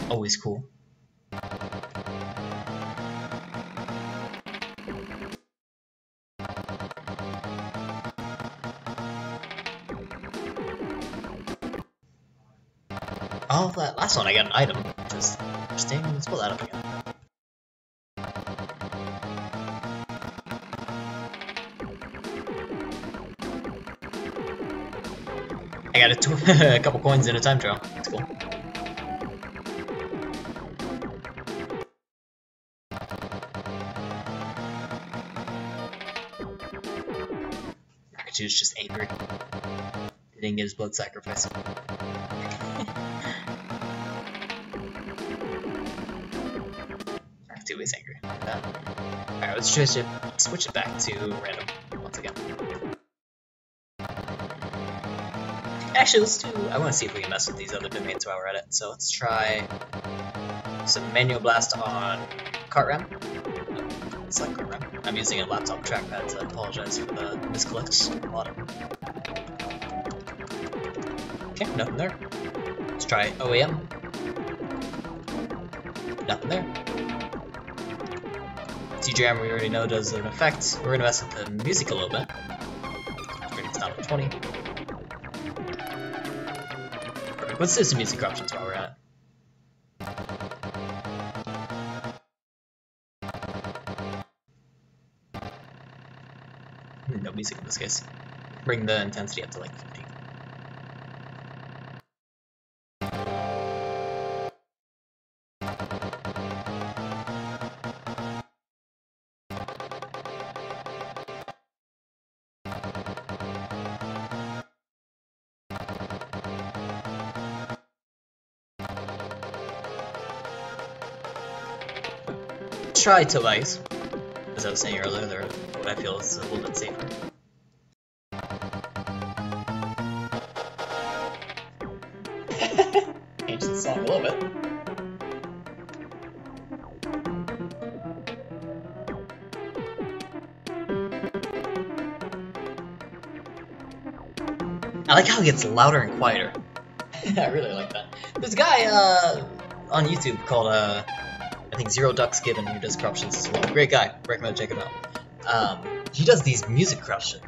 Always cool. Oh, that last one I got an item, which is interesting. Let's pull that up again. I got a couple coins in a time trial. That's cool. Pikachu's just angry. He didn't get his blood sacrifice. Pikachu is angry. Alright, let's switch it back to random once again. Actually, let's do. I want to see if we can mess with these other domains while we're at it. So let's try some manual blast on Kart RAM. Select Kart RAM. I'm using a laptop trackpad, so I apologize for the misclicks. Okay, nothing there. Let's try OEM. Nothing there. TJM we already know does an effect. We're gonna mess with the music a little bit. Bring it down to 20. Let's do some music corruptions while we're at it. No music in this case. Bring the intensity up to like 50. Try to values. As I was saying earlier, they're what I feel is a little bit safer. Change the song a little bit. I like how it gets louder and quieter. I really like that. There's a guy on YouTube called, I think Zero Ducks Given, who does corruptions as well. Great guy. Recommend checking him out. He does these music corruption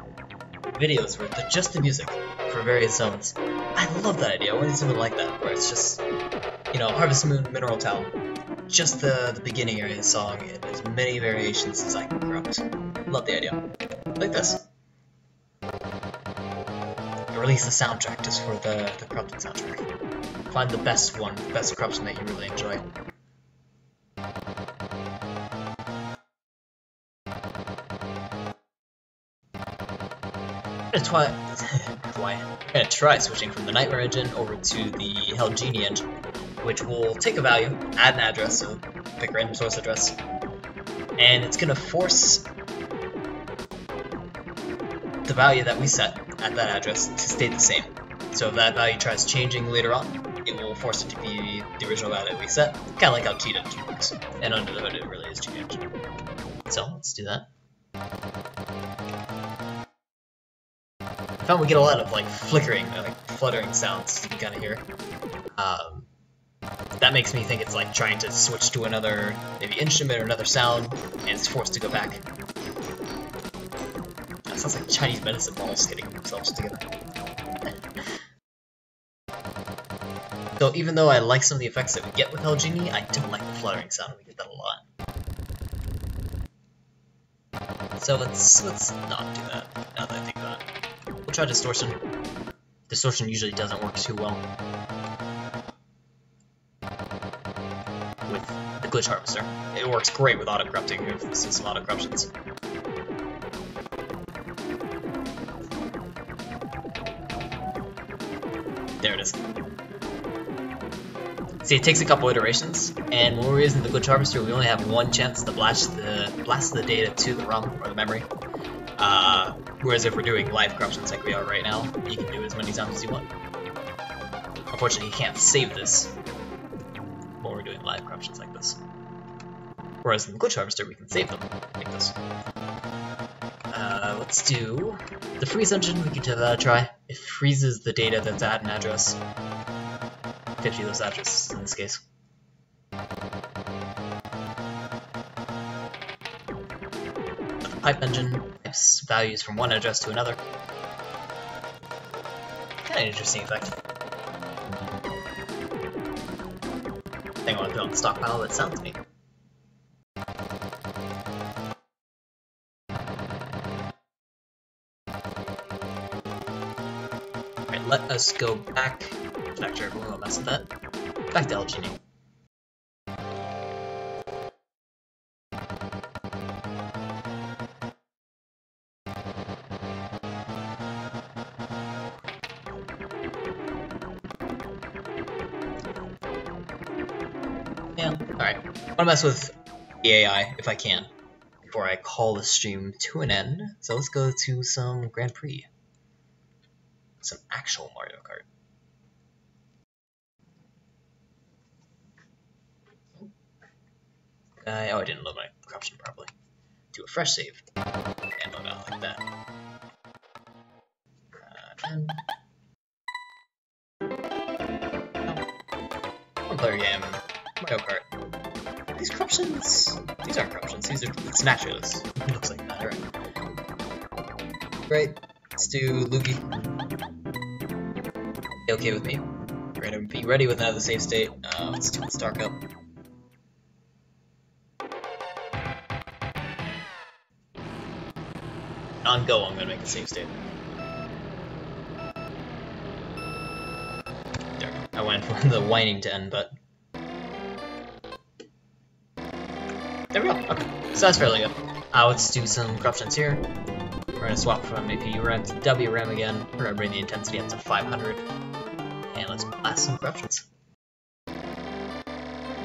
videos where they're just the music for various zones. I love that idea. I want something like that, where it's just, you know, Harvest Moon, Mineral Town, just the beginning area of the song, and as many variations as I can corrupt. Love the idea. Like this. Release the soundtrack just for the corrupted soundtrack. Find the best one, the best corruption that you really enjoy. I'm gonna try switching from the Nightmare engine over to the Hell Genie engine, which will take a value, add an address, so pick a random source address, and it's gonna force the value that we set at that address to stay the same. So if that value tries changing later on, it will force it to be the original value that we set, kind of like how Cheat Engine works. And under the hood, it really is Cheat Engine. So let's do that. I found we get a lot of like flickering, like fluttering sounds you can kind of hear. That makes me think it's like trying to switch to another maybe instrument or another sound, and it's forced to go back. That sounds like Chinese medicine balls getting themselves together. So even though I like some of the effects that we get with Hell Genie, I don't like the fluttering sound, and we get that a lot. So let's not do that, now that I think about it. We'll try Distortion. Distortion usually doesn't work too well with the Glitch Harvester. It works great with auto-corrupting if this is some auto-corruptions. There it is. See, it takes a couple iterations, and when we're using the Glitch Harvester, we only have one chance to blast the data to the ROM, or the memory. Whereas if we're doing live corruptions like we are right now, you can do as many times as you want. Unfortunately, you can't save this when we're doing live corruptions like this. Whereas in the Glitch Harvester, we can save them like this. Let's do the freeze engine. We could give that a try. It freezes the data that's at an address. 50 of those addresses in this case. The pipe engine types values from one address to another. Kind of interesting effect. Thing I want to put on the stockpile that sounds neat. Alright, let us go back. Sure, we won't mess with that. Back to Hell Genie. Yeah, alright. I want to mess with the AI if I can before I call the stream to an end. So let's go to some Grand Prix. Some actual Mario Kart. Oh, I didn't load my corruption properly. Do a fresh save. And load out like that. One player game. Mario Kart. These corruptions? These aren't corruptions. These are snatches. It looks like that, right? Great. Let's do Luigi. Okay with me. We're gonna be ready with another save state. Let's do Star Cup. On go, I'm gonna make a save state. There we go. I went for the whining to end, but there we go. Okay, so that's fairly good. Let's do some corruptions here. We're gonna swap from APU RAM to WRAM again. We're gonna bring the intensity up to 500, and let's blast some corruptions. I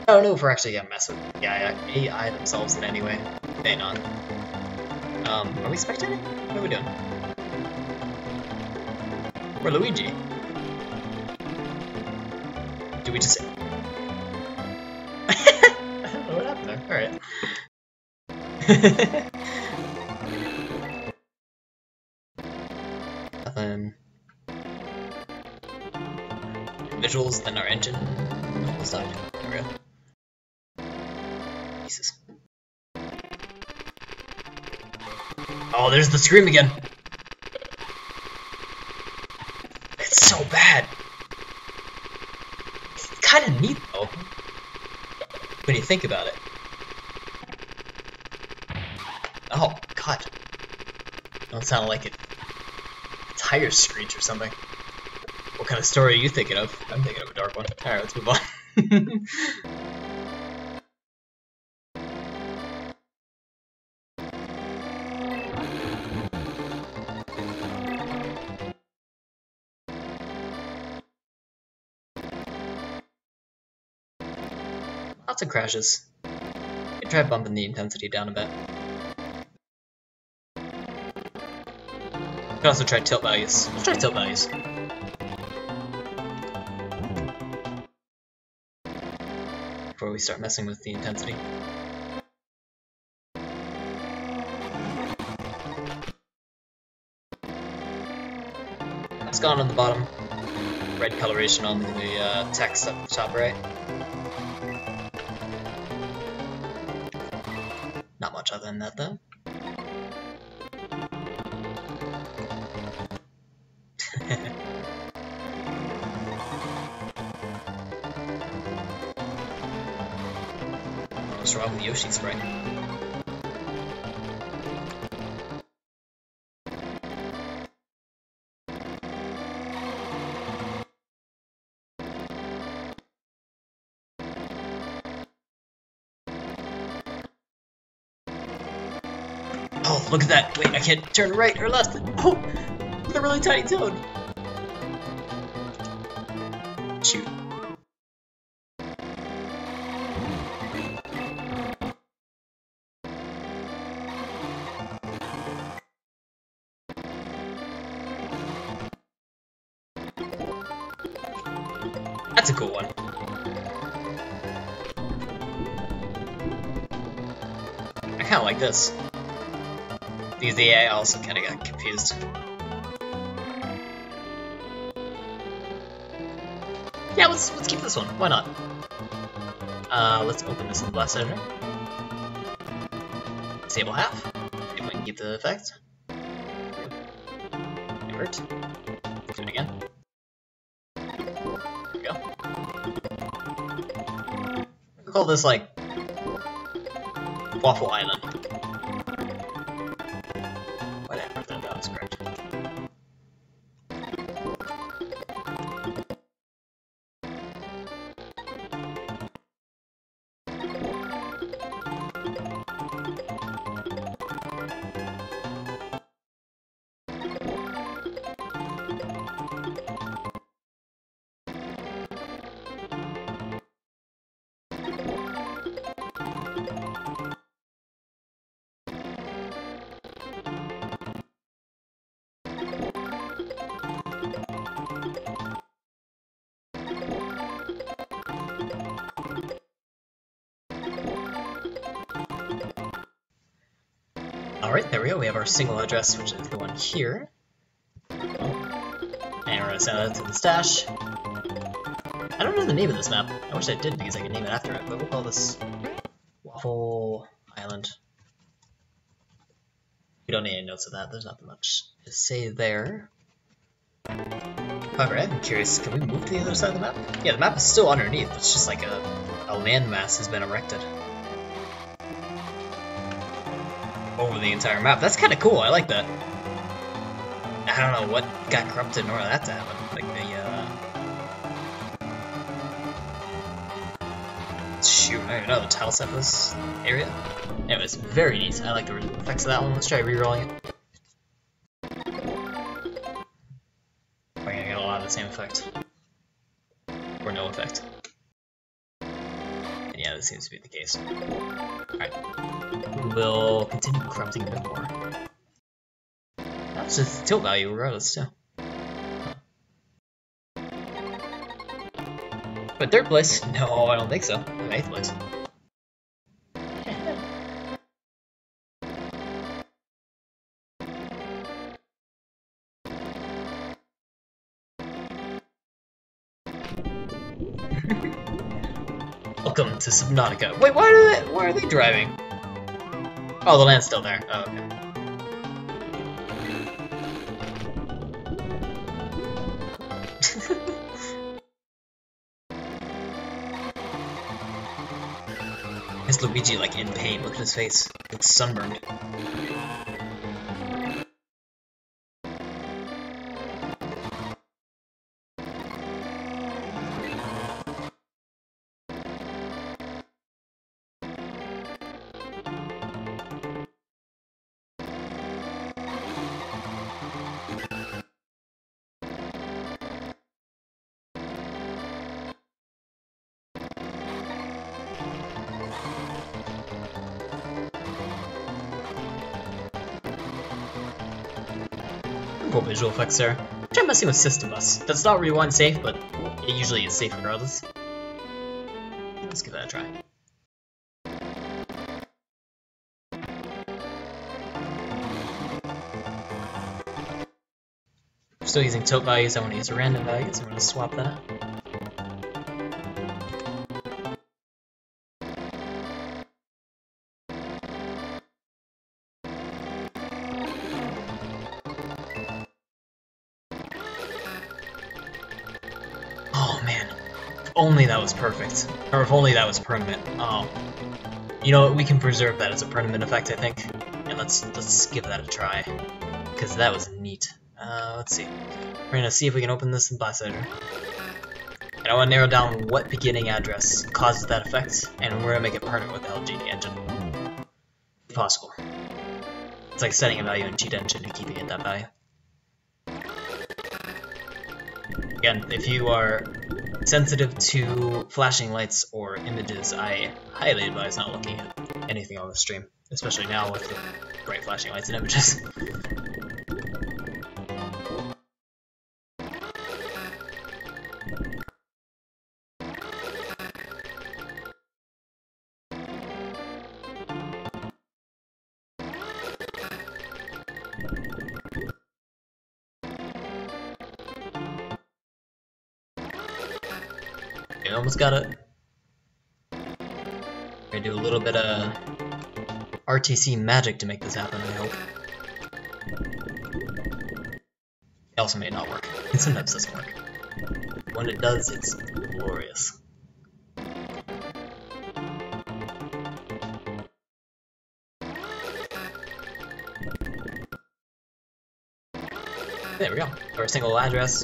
don't know if we're actually gonna mess with the AI themselves in any way. Hang on. Are we spectating? What are we doing? We're Luigi. Do we just... I don't know what happened there. Alright. Nothing. Visuals, then our engine almost died. There we go. Jesus. Oh, there's the scream again! It's so bad! It's kinda neat though, when you think about it. Oh, God. Don't sound like a tire screech or something. What kind of story are you thinking of? I'm thinking of a dark one. Alright, let's move on. Lots of crashes. You try bumping the intensity down a bit. You can also try tilt values. Let's try tilt values. Before we start messing with the intensity. It's gone on the bottom. Red coloration on the text up the top right. Not much other than that though. What's wrong with Yoshi's sprite? Oh, look at that! Wait, I can't turn right or left! Oh! With a really tiny toad! Shoot. That's a cool one. I kinda like this. Because the AI also kinda got confused. Yeah, let's keep this one. Why not? Let's open this in the Blast Editor. Disable half. See if we can keep the effect. Invert. Do it again. There we go. We'll call this like Waffle Island. Whatever, that was correct. Alright, there we go. We have our single address, which is the one here. And we're going to send that to the stash. I don't know the name of this map. I wish I did because I could name it after it, but we'll call this Waffle Island. We don't need any notes of that. There's nothing much to say there. However, I'm curious, can we move to the other side of the map? Yeah, the map is still underneath. It's just like a landmass has been erected over the entire map. That's kind of cool. I like that. I don't know what got corrupted in order for that to happen. Like the shoot, I don't even know the tile set this area. Anyways, very neat. I like the effects of that one. Let's try re-rolling it. We're gonna get a lot of the same effect, or no effect. And yeah, this seems to be the case. Alright. We will continue corrupting a bit more. So it's the tilt value regardless too. But third place? No, I don't think so. I'm 8th place. Welcome to Subnautica. Wait, why are they driving? Oh, the land's still there. Oh, okay. Is Luigi like in pain? Look at his face. It's sunburned. Cool visual effects there. Try messing with System Bus. That's not rewind safe, but it usually is safe regardless. Let's give that a try. I'm still using tilt values. I want to use random values. I'm going to swap that. Oh man, if only that was perfect. Or if only that was permanent. Oh. You know what, we can preserve that as a permanent effect, I think. And let's give that a try. Because that was neat. Let's see. We're gonna see if we can open this in Blast Editor. And I want to narrow down what beginning address causes that effect, and we're gonna make it permanent with the LGD engine. If possible. It's like setting a value in Cheat Engine and keeping it that value. Again, if you are sensitive to flashing lights or images, I highly advise not looking at anything on the stream, especially now with the bright flashing lights and images. Okay, almost got it. We're gonna do a little bit of RTC magic to make this happen, I hope. It also may not work. It sometimes doesn't work. When it does, it's glorious. There we go. Our single address.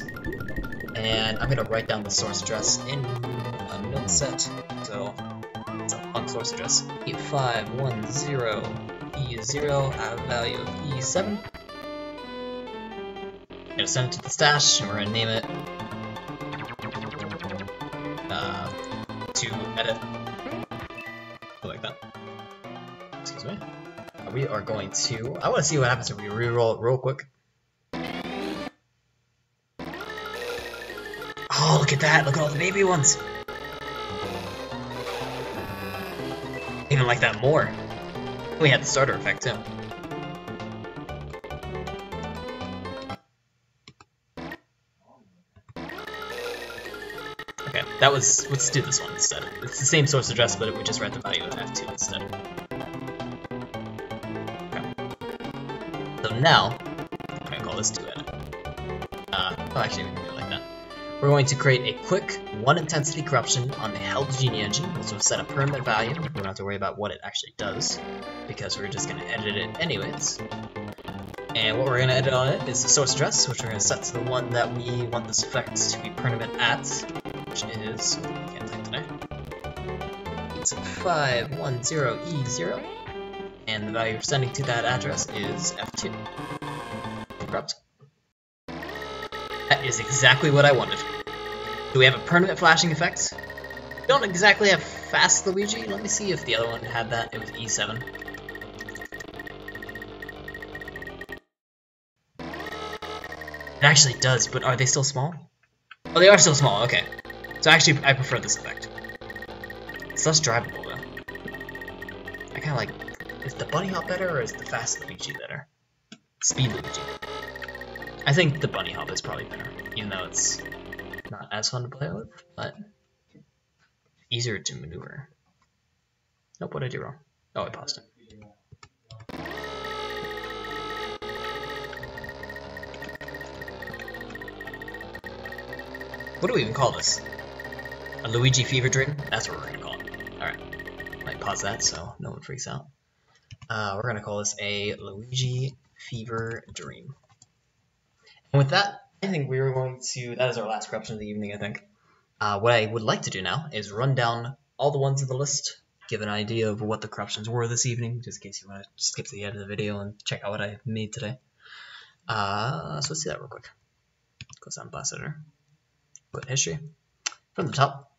And I'm gonna write down the source address in a note set. So it's a func source address 8510E0 out of value of E7. I'm gonna send it to the stash, and we're gonna name it to edit. Like that. Excuse me. We are going to. I want to see what happens if we reroll it real quick. Oh, look at that! Look at all the baby ones! Even like that more. We had the starter effect too. Okay, that was. Let's do this one instead. It's the same source address, but we just write the value of F2 instead. Okay. So now, I'm gonna call this 2edit. Oh, actually, we can do it like that. We're going to create a quick 1 intensity corruption on the held Genie engine, which will set a permanent value. We don't have to worry about what it actually does, because we're just going to edit it anyways. And what we're going to edit on it is the source address, which we're going to set to the one that we want this effect to be permanent at, which is, I can't type today, it's 8510E0, and the value we're sending to that address is F2. Corrupt. That is exactly what I wanted. Do we have a permanent flashing effect? We don't exactly have fast Luigi. Let me see if the other one had that. It was E7. It actually does, but are they still small? Oh, they are still small, okay. So actually, I prefer this effect. It's less drivable, though. I kinda like... Is the bunny hop better, or is the fast Luigi better? Speed Luigi. I think the bunny hop is probably better, even though it's not as fun to play with, but easier to maneuver. Nope, what did I do wrong? Oh, I paused it. What do we even call this? A Luigi fever dream? That's what we're gonna call it. Alright. Might pause that so no one freaks out. We're gonna call this a Luigi fever dream. And with that, I think we were going to... That is our last corruption of the evening, I think. What I would like to do now is run down all the ones in the list, give an idea of what the corruptions were this evening, just in case you want to skip to the end of the video and check out what I made today. So let's do that real quick. Close down Blast Editor. Go to history. From the top,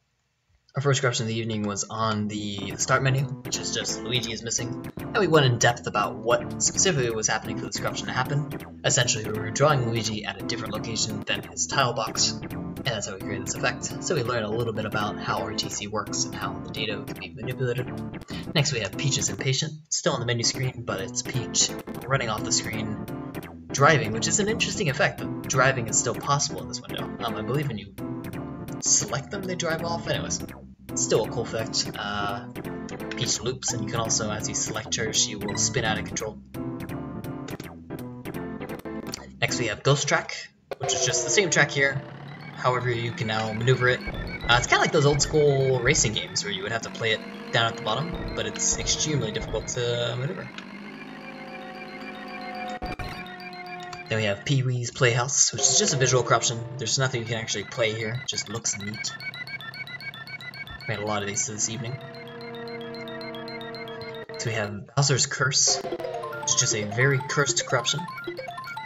our first corruption of the evening was on the start menu, which is just Luigi is missing, and we went in depth about what specifically was happening for this corruption to happen. Essentially, we were drawing Luigi at a different location than his tile box, and that's how we created this effect. So we learned a little bit about how RTC works and how the data can be manipulated. Next we have Peach's Impatient, still on the menu screen, but it's Peach running off the screen, driving, which is an interesting effect, but driving is still possible in this window. I believe when you select them, they drive off. Anyways, still a cool effect. Peach loops, and you can also, as you select her, she will spin out of control. Next we have Ghost Track, which is just the same track here. However, you can now maneuver it. It's kind of like those old school racing games where you would have to play it down at the bottom, but it's extremely difficult to maneuver. Then we have Pee-wee's Playhouse, which is just a visual corruption. There's nothing you can actually play here, it just looks neat. Made a lot of these this evening. So we have Bowser's Curse, which is just a very cursed corruption.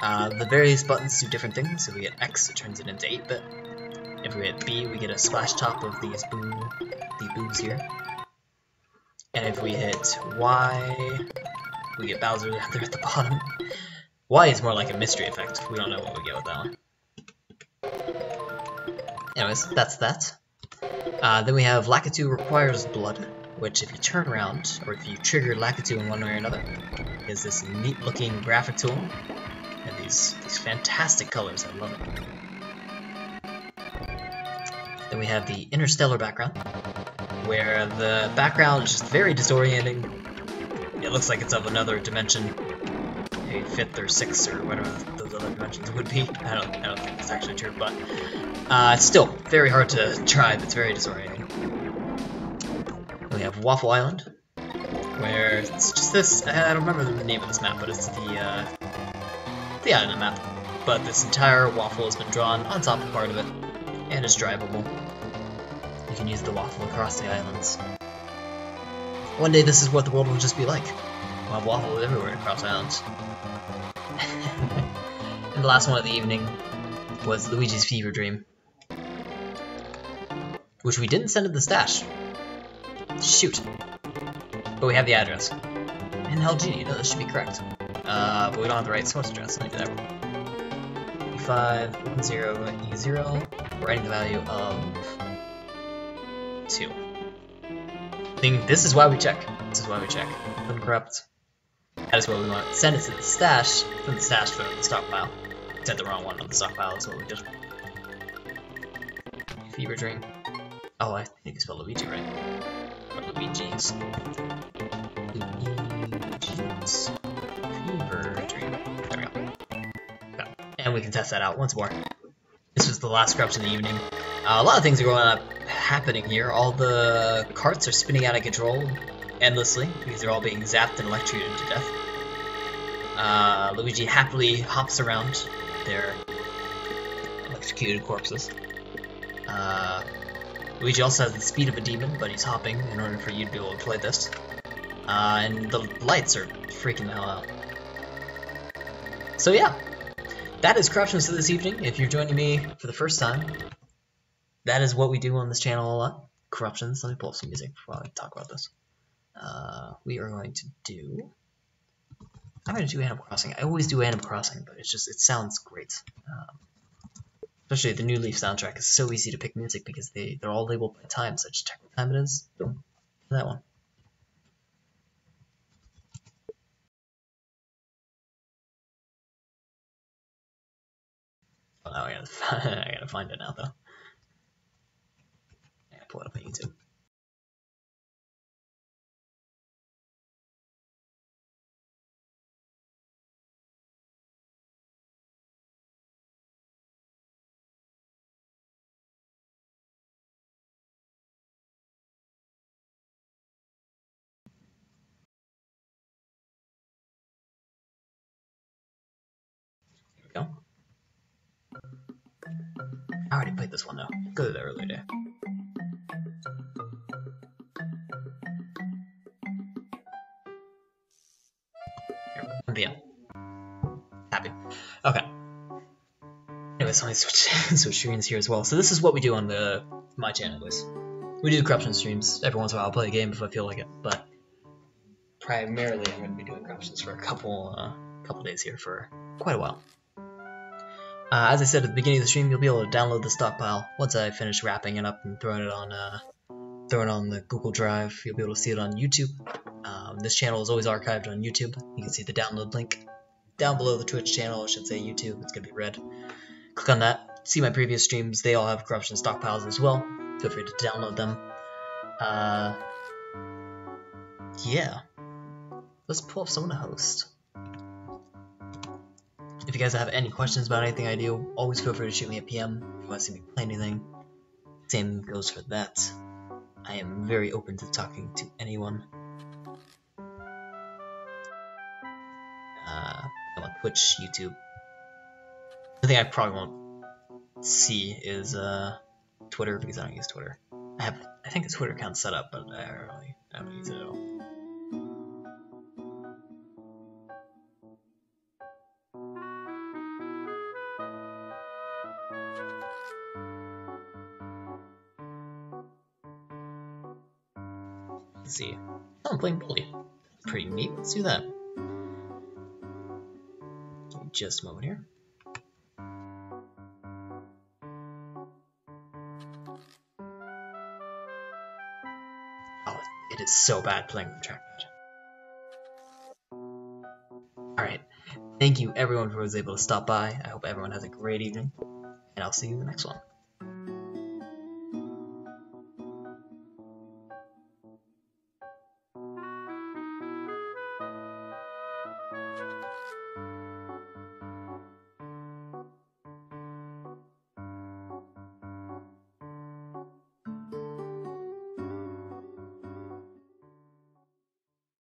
The various buttons do different things. If we hit X, it turns it into 8-bit. If we hit B, we get a splash top of these boos here. And if we hit Y, we get Bowser there at the bottom. Y is more like a mystery effect. We don't know what we get with that one. Anyways, that's that. Then we have Lakitu Requires Blood, which if you turn around, or if you trigger Lakitu in one way or another, is this neat looking graphic tool. And these fantastic colors, I love it. Then we have the Interstellar background, where the background is just very disorienting. It looks like it's of another dimension, a 5th or 6th or whatever those other dimensions would be. I don't think that's actually true, but it's still very hard to try, but it's very disorienting. Then we have Waffle Island, where it's just this, I don't remember the name of this map, but it's the island map. But this entire waffle has been drawn on top of part of it, and is drivable. You can use the waffle across the islands. One day this is what the world will just be like. We'll have waffles everywhere across islands. And the last one of the evening was Luigi's Fever Dream, which we didn't send to the stash. Shoot. But we have the address. And LG, you know this should be correct. But we don't have the right source address. Let me do that real quick. E510E0. We're writing the value of 2. I think this is why we check. This is why we check. Uncorrupt. That is what we want. Send it to the stash. From the stash to the stockpile. Sent the wrong one on the stockpile. That's what we did. Fever Dream. Oh, I need to spell Luigi right. Or Luigi's. Luigi's Fever Dream. There we go. Okay. And we can test that out once more. This was the last corruption of the evening. A lot of things are going on happening here. All the carts are spinning out of control endlessly because they're all being zapped and electrocuted to death. Luigi happily hops around their electrocuted corpses. Luigi also has the speed of a demon, but he's hopping in order for you to be able to play this. And the lights are freaking the hell out. So yeah, that is Corruptions for this evening. If you're joining me for the first time, that is what we do on this channel a lot. Corruptions. Let me pull up some music before I talk about this. We are going to do I'm gonna do Animal Crossing. I always do Animal Crossing, but it sounds great. Especially the New Leaf soundtrack is so easy to pick music because they're all labeled by time, so just check what time it is. Boom, that one. Oh, now I gotta find it now though. I gotta pull it up on YouTube. Here we go. I already played this one though. Go to the earlier day. Here, 1 PM. Happy. Okay. Anyways, let me switch screens here as well. So this is what we do on my channel, anyways. We do corruption streams. Every once in a while I'll play a game if I feel like it, but primarily I'm going to be doing corruptions for a couple days here for quite a while. As I said at the beginning of the stream, you'll be able to download the stockpile once I finish wrapping it up and throwing it on the Google Drive. You'll be able to see it on YouTube. This channel is always archived on YouTube. You can see the download link down below the Twitch channel. It should say YouTube. It's going to be red. Click on that. See my previous streams. They all have corruption stockpiles as well. Feel free to download them. Yeah. Let's pull up someone to host. If you guys have any questions about anything I do, always feel free to shoot me a PM if you want to see me play anything. Same goes for that. I am very open to talking to anyone. I'm on Twitch, YouTube. The thing I probably won't see is Twitter because I don't use Twitter. I think a Twitter account set up, but I don't use it at all. Let's see. Oh, I'm playing Bully. Pretty neat. Let's do that. Give me just a moment here. Oh, it is so bad playing with the trackpad. Alright. Thank you everyone who was able to stop by. I hope everyone has a great evening. And I'll see you in the next one.